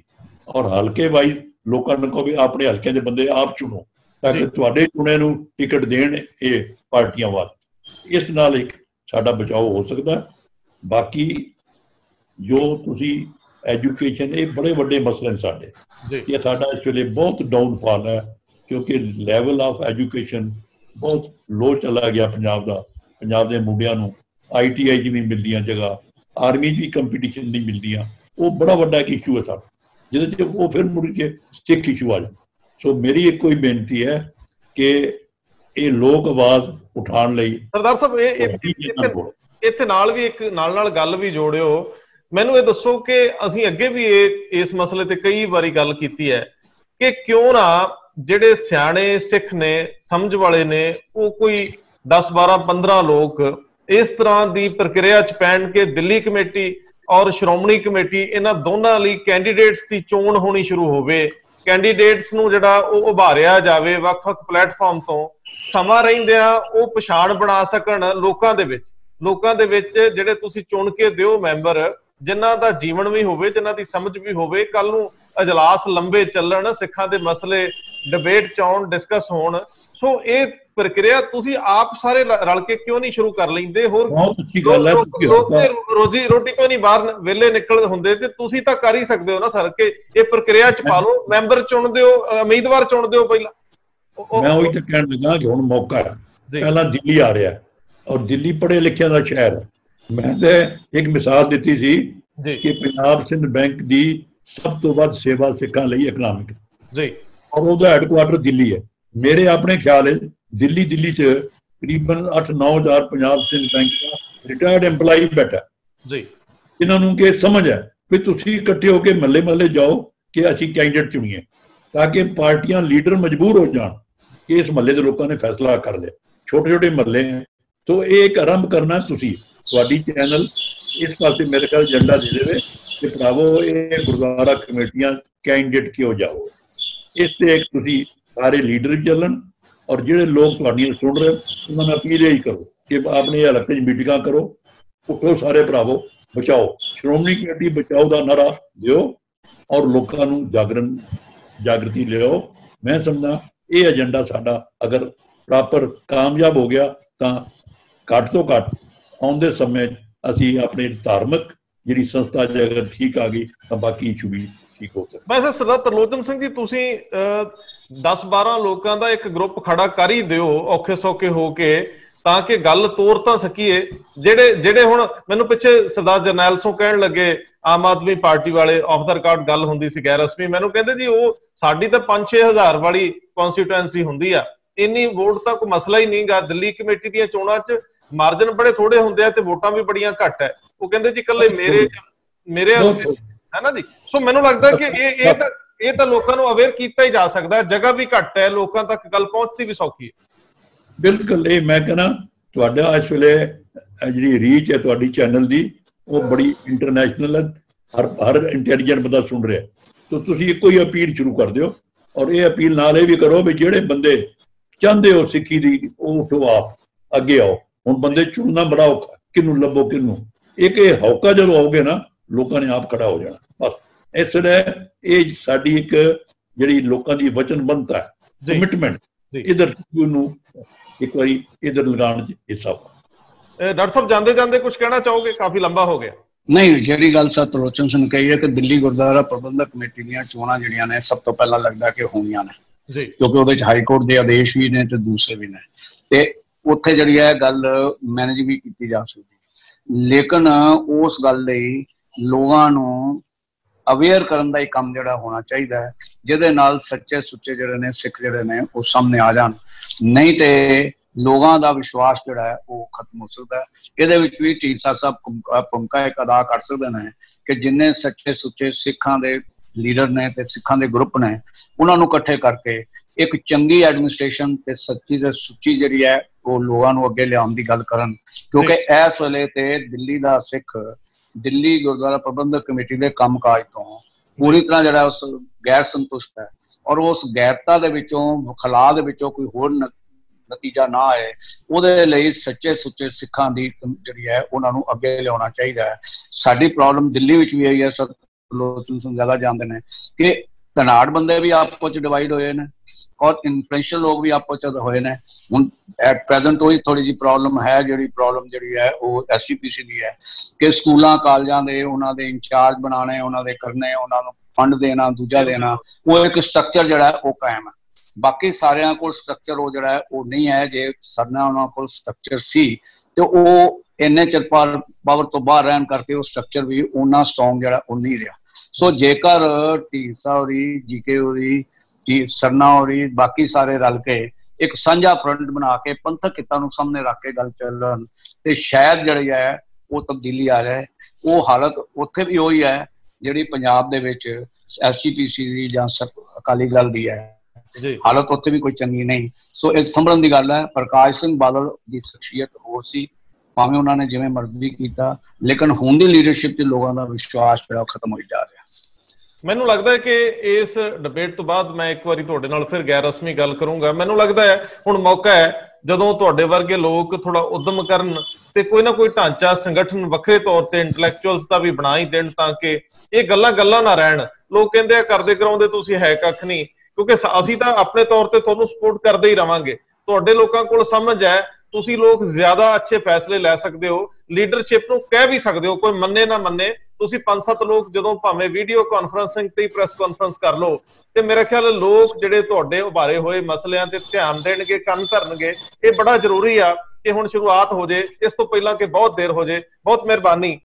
ਔਰ ਹਲਕੇ ਵਾਈਜ਼ ਲੋਕਾਂ ਨੂੰ ਕਹੋ ਵੀ ਆਪਣੇ ਹਲਕੇ ਦੇ ਬੰਦੇ ਆਪ ਚੁਣੋ ਤਾਂ ਕਿ ਤੁਹਾਡੇ ਚੁਣੇ ਨੂੰ ਟਿਕਟ ਦੇਣ ਇਹ ਪਾਰਟੀਆਂ ਵੱਲ, ਇਸ ਨਾਲ ਇੱਕ ਸਾਡਾ ਬਚਾਓ ਹੋ ਸਕਦਾ। ਬਾਕੀ ਜੋ ਤੁਸੀਂ ਐਜੂਕੇਸ਼ਨ, ਇਹ ਬੜੇ ਵੱਡੇ ਮਸਲੇ ਨੇ ਸਾਡੇ, ਇਹ ਸਾਡਾ ਇਸ ਵੇਲੇ ਬਹੁਤ ਡਾਊਨਫਾਲ ਹੈ ਕਿਉਂਕਿ ਲੈਵਲ ਆਫ ਐਜੂਕੇਸ਼ਨ ਬਹੁਤ ਲੋ ਚਲਾ ਗਿਆ ਪੰਜਾਬ ਦਾ। ਪੰਜਾਬ ਦੇ ਮੁੰਡਿਆਂ ਨੂੰ ITI 'ਚ ਵੀ ਮਿਲਦੀਆਂ ਜਗ੍ਹਾ, ਆਰਮੀ 'ਚ ਵੀ ਕੰਪੀਟੀਸ਼ਨ ਨਹੀਂ ਮਿਲਦੀਆਂ। ਉਹ ਬੜਾ ਵੱਡਾ ਇੱਕ ਇਸ਼ੂ ਹੈ ਸਾਡਾ, ਜਿਹਦੇ 'ਚ ਉਹ ਫਿਰ ਮੁੜ ਕੇ ਸਿੱਖ ਇਸ਼ੂ ਆ ਜਾਂਦਾ। ਸੋ ਮੇਰੀ ਇੱਕੋ ਹੀ ਬੇਨਤੀ ਹੈ ਕਿ ਇਹ ਲੋਕ ਆਵਾਜ਼ ਉਠਾਉਣ ਲਈ ਸਰਦਾਰ ਸਾਹਿਬ ਇੱਥੇ ਨਾਲ ਵੀ ਇੱਕ ਨਾਲ ਗੱਲ ਵੀ ਜੋੜਿਓ। ਮੈਨੂੰ ਇਹ ਦੱਸੋ ਕਿ ਅਸੀਂ ਅੱਗੇ ਵੀ ਇਸ ਮਸਲੇ ਤੇ ਕਈ ਵਾਰੀ ਗੱਲ ਕੀਤੀ ਹੈ ਕਿ ਕਿਉਂ ਨਾ ਜਿਹੜੇ ਸਿਆਣੇ ਸਿੱਖ ਨੇ, ਸਮਝ ਵਾਲੇ ਨੇ, ਉਹ ਕੋਈ 10, 12, 15 ਲੋਕ ਇਸ ਤਰ੍ਹਾਂ ਦੀ ਪ੍ਰਕਿਰਿਆ 'ਚ ਪੈਣ ਕੇ ਦਿੱਲੀ ਕਮੇਟੀ ਔਰ ਸ਼੍ਰੋਮਣੀ ਕਮੇਟੀ ਇਹਨਾਂ ਦੋਨਾਂ ਲਈ ਕੈਂਡੀਡੇਟਸ ਦੀ ਚੋਣ ਹੋਣੀ ਸ਼ੁਰੂ ਹੋਵੇ, ਕੈਂਡੀਡੇਟਸ ਨੂੰ ਜਿਹੜਾ ਉਹ ਉਭਾਰਿਆ ਜਾਵੇ ਵੱਖ-ਵੱਖ ਪਲੇਟਫਾਰਮ ਤੋਂ, ਸਮਾਂ ਰਹਿੰਦਿਆਂ ਉਹ ਪਛਾਣ ਬਣਾ ਸਕਣ ਲੋਕਾਂ ਦੇ ਵਿੱਚ ਜਿਹੜੇ ਤੁਸੀਂ ਚੁਣ ਕੇ ਦਿਓ ਮੈਂਬਰ, ਜਿਨ੍ਹਾਂ ਦਾ ਜੀਵਨ ਵੀ ਹੋਵੇ, ਜਿਨ੍ਹਾਂ ਦੀ ਸਮਝ ਵੀ ਹੋਵੇ, ਕੱਲ ਨੂੰ ਅਜਲਾਸ ਲੰਬੇ ਚੱਲਣ, ਸਿੱਖਾਂ ਦੇ ਮਸਲੇ ਡਿਬੇਟ 'ਚ ਆਉਣ, ਡਿਸਕਸ ਹੋਣ। ਸੋ ਇਹ ਪ੍ਰਕਿਰਿਆ ਤੁਸੀਂ ਆਪ ਸਾਰੇ ਰਲ ਕੇ ਕਿਉਂ ਨਹੀਂ ਸ਼ੁਰੂ ਕਰ ਲੈਂਦੇ? ਹੋਰ ਬਹੁਤ ਅੱਛੀ ਗੱਲ ਹੈ, ਰੋਜ਼ੀ ਰੋਟੀ ਕੋਈ ਨਹੀਂ ਬਾਹਰ ਵਿਹਲੇ ਨਿਕਲ ਹੁੰਦੇ ਤੇ ਤੁਸੀਂ ਤਾਂ ਕਰ ਹੀ ਸਕਦੇ ਹੋ ਨਾ ਸਰ, ਕਿ ਇਹ ਪ੍ਰਕਿਰਿਆ 'ਚ ਪਾ ਲਓ, ਮੈਂਬਰ ਚੁਣ ਦਿਓ, ਉਮੀਦਵਾਰ ਚੁਣ ਦਿਓ ਪਹਿਲਾਂ। ਮੈਂ ਉਹੀ ਤਾਂ ਕਹਿਣ ਲੱਗਾ ਕਿ ਹੁਣ ਮੌਕਾ ਹੈ। ਪਹਿਲਾਂ ਦਿੱਲੀ ਆ ਰਿਹਾ ਔਰ ਦਿੱਲੀ ਪੜ੍ਹੇ ਲਿਖਿਆਂ ਦਾ ਸ਼ਹਿਰ ਹੈ। ਮੈਂ ਤਾਂ ਇੱਕ ਮਿਸਾਲ ਦਿੱਤੀ ਸੀ ਕਿ ਪੰਜਾਬ ਸਿੰਧ ਬੈਂਕ ਦੀ ਸਭ ਤੋਂ ਵੱਧ ਸੇਵਾ ਸਿੱਖਾਂ ਲਈ ਇਕਨੋਮਿਕ ਜੀ, ਔਰ ਉਹਦਾ ਹੈਡਕੁਆਟਰ ਦਿੱਲੀ ਹੈ। ਮੇਰੇ ਆਪਣੇ ਖਿਆਲ ਹੈ ਦਿੱਲੀ 'ਚ ਤਕਰੀਬਨ 8-9 ਹਜ਼ਾਰ ਪੰਜਾਬ ਸਿੰਧ ਬੈਂਕ ਦਾ ਰਿਟਾਇਰਡ EMPLOYE ਬੈਠਾ ਜੀ, ਇਹਨਾਂ ਨੂੰ ਕਿ ਸਮਝ ਹੈ ਵੀ ਤੁਸੀਂ ਇਕੱਠੇ ਹੋ ਕੇ ਮਹੱਲੇ ਜਾਓ ਕਿ ਅਸੀਂ ਕੈਂਡੀਡੇਟ ਚੁਣੀਏ, ਤਾਂ ਕਿ ਪਾਰਟੀਆਂ ਲੀਡਰ ਮਜਬੂਰ ਹੋ ਜਾਣ ਕਿ ਇਸ ਮਹੱਲੇ ਦੇ ਲੋਕਾਂ ਨੇ ਫੈਸਲਾ ਕਰ ਲਿਆ। ਛੋਟੇ ਮਹੱਲੇ ਹੈ, तो एक आरंभ करना तुसी चैनल इस पासे मेरे ख्याल एजेंडा दे देवे कि भरावो ये गुरुद्वारा कमेटियां कैंडिडेट क्यों जाओ, इस ते एक तुसी सारे लीडर भी चलन और जिहड़े लोग तुहाडियां सुन रहे उन्होंने अपील यही करो कि अपने हलके मीटिंगां करो, उठो सारे भरावो, बचाओ श्रोमणी कमेटी बचाओ का नारा दिओ और लोगों नूं जागृति लिओ। मैं समझदा ये एजेंडा साडा अगर प्रॉपर कामयाब हो गया तो घट तो घट आउंदे समय असी अपने धार्मिक जिहड़ी संस्था अगर ठीक आ गई तो बाकी इशू भी ठीक हो सकता। वैसे सरदार तरलोचन सिंह जी तुसीं 10-12 लोगों का एक ग्रुप खड़ा कर ही दिओ औखे सौखे हो के ਤਾਂ ਕਿ ਗੱਲ ਤੋਰ ਤਾਂ ਸਕੀਏ। ਜਿਹੜੇ ਹੁਣ ਮੈਨੂੰ ਪਿੱਛੇ ਸਰਦਾਰ ਜਰਨੈਲ ਸੋਂ ਕਹਿਣ ਲੱਗੇ ਆਮ ਆਦਮੀ ਪਾਰਟੀ ਵਾਲੇ ਆਫ ਦਾ ਰਿਕਾਰਡ ਗੱਲ ਹੁੰਦੀ ਸੀ ਗੈਰ ਰਸਮੀ, ਮੈਨੂੰ ਕਹਿੰਦੇ ਜੀ ਉਹ ਸਾਡੀ ਤਾਂ 5-6 ਹਜ਼ਾਰ ਵਾਲੀ ਕਨਸਟੀਟੂਐਂਸੀ ਹੁੰਦੀ ਆ, ਇੰਨੀ ਵੋਟ ਤਾਂ ਕੋਈ ਮਸਲਾ ਹੀ ਨਹੀਂਗਾ। ਦਿੱਲੀ ਕਮੇਟੀ ਦੀਆਂ ਚੋਣਾਂ 'ਚ ਮਾਰਜਨ ਬੜੇ ਥੋੜੇ ਹੁੰਦੇ ਆ ਤੇ ਵੋਟਾਂ ਵੀ ਬੜੀਆਂ ਘੱਟ ਹੈ। ਉਹ ਕਹਿੰਦੇ ਜੀ ਇਕੱਲੇ ਮੇਰੇ ਹੈ ਨਾ ਜੀ। ਸੋ ਮੈਨੂੰ ਲੱਗਦਾ ਕਿ ਇਹ ਤਾਂ ਲੋਕਾਂ ਨੂੰ ਅਵੇਅਰ ਕੀਤਾ ਹੀ ਜਾ ਸਕਦਾ, ਜਗ੍ਹਾ ਵੀ ਘੱਟ ਹੈ, ਲੋਕਾਂ ਤੱਕ ਗੱਲ ਪਹੁੰਚਦੀ ਵੀ ਸੌਖੀ ਹੈ। बिल्कुल ये मैं कहना तुहाडा इस वेले जी रीच है तुहाडी चैनल दी वो बड़ी इंटरनेशनल है, हर इंटैलीजेंट बंदा सुन रहा है, तो तुसीं इक्को ही अपील शुरू कर दिओ और ये अपील नाल भी करो भी जिहड़े बंदे चाहते हो सिक्खी दी वो उठो आप अगे आओ। हुण बंदे चुनना बड़ा औखा, किनू लभो किनू, एक हौका जदों आओगे ना लोगों ने आप खड़ा हो जाना। बस इसलिए ये साडी एक जिहड़ी लोकां दी वचनबद्धता है, कमिटमेंट इधर एक बारी इधर लगाने हिस्सा। डॉक्टर साहब जाते जाते कुछ कहना चाहोगे? काफी लंबा हो गया। नहीं, जी गल सर तरलोचन सिंह कही है कि दिल्ली गुरुद्वारा प्रबंधक कमेटी दी चोणां जिहड़ियां ने सब तो पहला लगदा कि होणीआं ने, क्योंकि ਉਹਦੇ 'ਚ ਹਾਈ ਕੋਰਟ ਦੇ ਆਦੇਸ਼ ਵੀ ਨੇ ਤੇ ਦੂਸਰੇ ਵੀ ਨੇ ਤੇ ਉੱਥੇ ਜਿਹੜੀ ਹੈ ਗੱਲ ਮੈਨੇਜ ਵੀ ਕੀਤੀ ਜਾ ਸਕਦੀ। ਲੇਕਿਨ ਉਸ ਗੱਲ ਲਈ ਲੋਕਾਂ ਨੂੰ ਅਵੇਅਰ ਕਰਨ ਦਾ ਹੀ ਕੰਮ ਜਿਹੜਾ ਹੋਣਾ ਚਾਹੀਦਾ ਹੈ, ਜਿਹਦੇ ਨਾਲ ਸੱਚੇ ਸੁੱਚੇ ਜਿਹੜੇ ਨੇ ਸਿੱਖ ਜਿਹੜੇ ਨੇ ਉਹ ਸਾਹਮਣੇ ਆ ਜਾਣ। ਨਹੀਂ ਤੇ ਲੋਕਾਂ ਦਾ ਵਿਸ਼ਵਾਸ ਜਿਹੜਾ ਹੈ ਉਹ ਖਤਮ ਹੋ ਸਕਦਾ ਹੈ। ਇਹਦੇ ਵਿੱਚ ਵੀ ਢੀਂਡਸਾ ਸਾਹਿਬ ਭੂਮਿਕਾ ਇੱਕ ਅਦਾ ਕਰ ਸਕਦੇ ਨੇ ਕਿ ਜਿੰਨੇ ਸੱਚੇ ਸੁੱਚੇ ਸਿੱਖਾਂ ਦੇ ਲੀਡਰ ਨੇ ਤੇ ਸਿੱਖਾਂ ਦੇ ਗਰੁੱਪ ਨੇ ਉਹਨਾਂ ਨੂੰ ਇਕੱਠੇ ਕਰਕੇ ਇੱਕ ਚੰਗੀ ਐਡਮਿਨਿਸਟ੍ਰੇਸ਼ਨ ਤੇ ਸੱਚੀ ਤੇ ਸੁੱਚੀ ਜਿਹੜੀ ਹੈ ਉਹ ਲੋਕਾਂ ਨੂੰ ਅੱਗੇ ਲਿਆਉਣ ਦੀ ਗੱਲ ਕਰਨ। ਕਿਉਂਕਿ ਇਸ ਵੇਲੇ ਤੇ ਦਿੱਲੀ ਦਾ ਸਿੱਖ ਦਿੱਲੀ ਗੁਰਦੁਆਰਾ ਪ੍ਰਬੰਧਕ ਕਮੇਟੀ ਦੇ ਕੰਮਕਾਜ ਤੋਂ ਪੂਰੀ ਤਰ੍ਹਾਂ ਜਿਹੜਾ ਉਸ ਗੈਰ ਸੰਤੁਸ਼ਟ ਹੈ ਔਰ ਉਸ ਗੈਰਤਾ ਦੇ ਵਿੱਚੋਂ ਖਲਾਅ ਦੇ ਵਿੱਚੋਂ ਕੋਈ ਹੋਰ ਨਤੀਜਾ ਨਾ ਆਏ, ਉਹਦੇ ਲਈ ਸੱਚੇ ਸੁੱਚੇ ਸਿੱਖਾਂ ਦੀ ਜਿਹੜੀ ਹੈ ਉਹਨਾਂ ਨੂੰ ਅੱਗੇ ਲਿਆਉਣਾ ਚਾਹੀਦਾ ਹੈ। ਸਾਡੀ ਪ੍ਰੋਬਲਮ ਦਿੱਲੀ ਵਿੱਚ ਵੀ ਆਈ ਹੈ, ਸਰ ਲੋਚਨ ਸਿੰਘ ਜ਼ਿਆਦਾ ਜਾਣਦੇ ਨੇ ਕਿ ਧਨਾੜ ਬੰਦੇ ਵੀ ਆਪਸ ਚ ਡਿਵਾਈਡ ਹੋਏ ਨੇ ਔਰ ਇਨਫਲੂਐਂਸ਼ੀਅਲ ਲੋਕ ਵੀ ਆਪਸ ਚ ਹੋਏ ਨੇ। ਹੁਣ ਐਟ ਪ੍ਰੈਜ਼ੈਂਟ ਉਹੀ ਥੋੜੀ ਜਿਹੀ ਪ੍ਰੋਬਲਮ ਹੈ, ਜਿਹੜੀ ਪ੍ਰੋਬਲਮ ਜਿਹੜੀ ਹੈ ਉਹ SCPC ਦੀ ਹੈ ਕਿ ਸਕੂਲਾਂ ਕਾਲਜਾਂ ਦੇ ਉਹਨਾਂ ਦੇ ਇੰਚਾਰਜ ਬਣਾਉਣੇ, ਉਹਨਾਂ ਦੇ ਕਰਨੇ, ਉਹਨਾਂ ਨੂੰ ਫੰਡ ਦੇਣਾ, ਦੂਜਾ ਦੇਣਾ, ਉਹ ਇੱਕ ਸਟਰਕਚਰ ਜਿਹੜਾ ਉਹ ਕਾਇਮ ਹੈ। ਬਾਕੀ ਸਾਰਿਆਂ ਕੋਲ ਸਟਰਕਚਰ ਉਹ ਜਿਹੜਾ ਉਹ ਨਹੀਂ ਹੈ। ਜੇ ਸਰਨਾ ਉਹਨਾਂ ਕੋਲ ਸਟਰਕਚਰ ਸੀ ਤੇ ਉਹ ਇੰਨੇ ਚਿਰ ਪਾਵਰ ਤੋਂ ਬਾਹਰ ਰਹਿਣ ਕਰਕੇ ਉਹ ਸਟਰਕਚਰ ਵੀ ਉਹਨਾਂ ਸਟਰੋਂਗ ਜਿਹੜਾ ਉਹ ਨਹੀਂ ਰਿਹਾ। ਸੋ ਜੇਕਰ ਢੀਂਡਸਾ ਹੋਰੀ, GK ਹੋਰੀ, ਸਰਨਾ ਹੋਰੀ, ਬਾਕੀ ਸਾਰੇ ਰਲ ਕੇ ਇੱਕ ਸਾਂਝਾ ਫਰੰਟ ਬਣਾ ਕੇ ਪੰਥਕ ਹਿੱਤਾਂ ਨੂੰ ਸਾਹਮਣੇ ਰੱਖ ਕੇ ਗੱਲ ਚੱਲਣ ਤੇ ਸ਼ਾਇਦ ਜਿਹੜੀ ਹੈ ਉਹ ਤਬਦੀਲੀ ਆ ਜਾਏ। ਉਹ ਹਾਲਤ ਉੱਥੇ ਵੀ ਉਹੀ ਹੈ ਜਿਹੜੀ ਪੰਜਾਬ ਦੇ ਵਿੱਚ SCPC ਦੀ ਜਾਂ ਅਕਾਲੀ ਦਲ ਦੀ ਹੈ, ਹਾਲਤ ਉੱਥੇ ਵੀ ਕੋਈ ਚੰਗੀ ਨਹੀਂ। ਸੋ ਇਹ ਸੰਭਲਣ ਦੀ ਗੱਲ ਹੈ। ਪ੍ਰਕਾਸ਼ ਸਿੰਘ ਬਾਦਲ ਦੀ ਸ਼ਖਸੀਅਤ ਹੋਰ ਸੀ, ਭਾਵੇਂ ਉਹਨਾਂ ਨੇ ਜਿਵੇਂ ਮਰਜ਼ੀ ਕੀਤਾ, ਲੇਕਿਨ ਹੁਣ ਦੀ ਲੀਡਰਸ਼ਿਪ 'ਚ ਲੋਕਾਂ ਦਾ ਵਿਸ਼ਵਾਸ ਜਿਹੜਾ ਖਤਮ ਹੋਈ ਜਾ ਰਿਹਾ। ਮੈਨੂੰ ਲੱਗਦਾ ਹੈ ਕਿ ਇਸ ਡਿਬੇਟ ਤੋਂ ਬਾਅਦ ਮੈਂ ਇੱਕ ਵਾਰੀ ਤੁਹਾਡੇ ਨਾਲ ਫਿਰ ਗੈਰ ਰਸਮੀ ਗੱਲ ਕਰੂੰਗਾ। ਮੈਨੂੰ ਲੱਗਦਾ ਹੈ ਹੁਣ ਮੌਕਾ ਹੈ ਜਦੋਂ ਤੁਹਾਡੇ ਵਰਗੇ ਲੋਕ ਥੋੜਾ ਉਦਮ ਕਰਨ ਤੇ ਕੋਈ ਨਾ ਕੋਈ ਢਾਂਚਾ ਸੰਗਠਨ ਵੱਖਰੇ ਤੌਰ ਤੇ ਇੰਟੈਲੈਕਚੁਅਲਸ ਦਾ ਵੀ ਬਣਾ ਹੀ ਦੇਣ ਤਾਂ ਕਿ ਇਹ ਗੱਲਾਂ ਨਾ ਰਹਿਣ। ਲੋਕ ਕਹਿੰਦੇ ਆ ਕਰਦੇ ਕਰਾਉਂਦੇ ਤੁਸੀਂ ਹੈ ਕੱਖ ਨਹੀਂ, ਕਿਉਂਕਿ ਅਸੀਂ ਤਾਂ ਆਪਣੇ ਤੌਰ ਤੇ ਤੁਹਾਨੂੰ ਸਪੋਰਟ ਕਰਦੇ ਹੀ ਰਵਾਂਗੇ। ਤੁਹਾਡੇ ਲੋਕਾਂ ਕੋਲ ਸਮਝ ਹੈ, ਤੁਸੀਂ ਲੋਕ ਜ਼ਿਆਦਾ ਅੱਛੇ ਫੈਸਲੇ ਲੈ ਸਕਦੇ ਹੋ, ਲੀਡਰਸ਼ਿਪ ਨੂੰ ਕਹਿ ਵੀ ਸਕਦੇ ਹੋ, ਕੋਈ ਮੰਨੇ ਨਾ ਮੰਨੇ। ਤੁਸੀਂ 5-7 ਲੋਕ ਜਦੋਂ ਭਾਵੇਂ ਵੀਡੀਓ ਕਾਨਫਰੰਸਿੰਗ ਤੇ ਪ੍ਰੈਸ ਕਾਨਫਰੰਸ ਕਰ ਲਓ ਤੇ ਮੇਰੇ ਖਿਆਲ ਲੋਕ ਜਿਹੜੇ ਤੁਹਾਡੇ ਉਭਾਰੇ ਹੋਏ ਮਸਲਿਆਂ ਤੇ ਧਿਆਨ ਦੇਣਗੇ, ਕੰਨ ਧਰਨਗੇ। ਇਹ ਬੜਾ ਜ਼ਰੂਰੀ ਆ ਕਿ ਹੁਣ ਸ਼ੁਰੂਆਤ ਹੋ ਜੇ, ਇਸ ਤੋਂ ਪਹਿਲਾਂ ਕਿ ਬਹੁਤ ਦੇਰ ਹੋ ਜੇ। ਬਹੁਤ ਮਿਹਰਬਾਨੀ।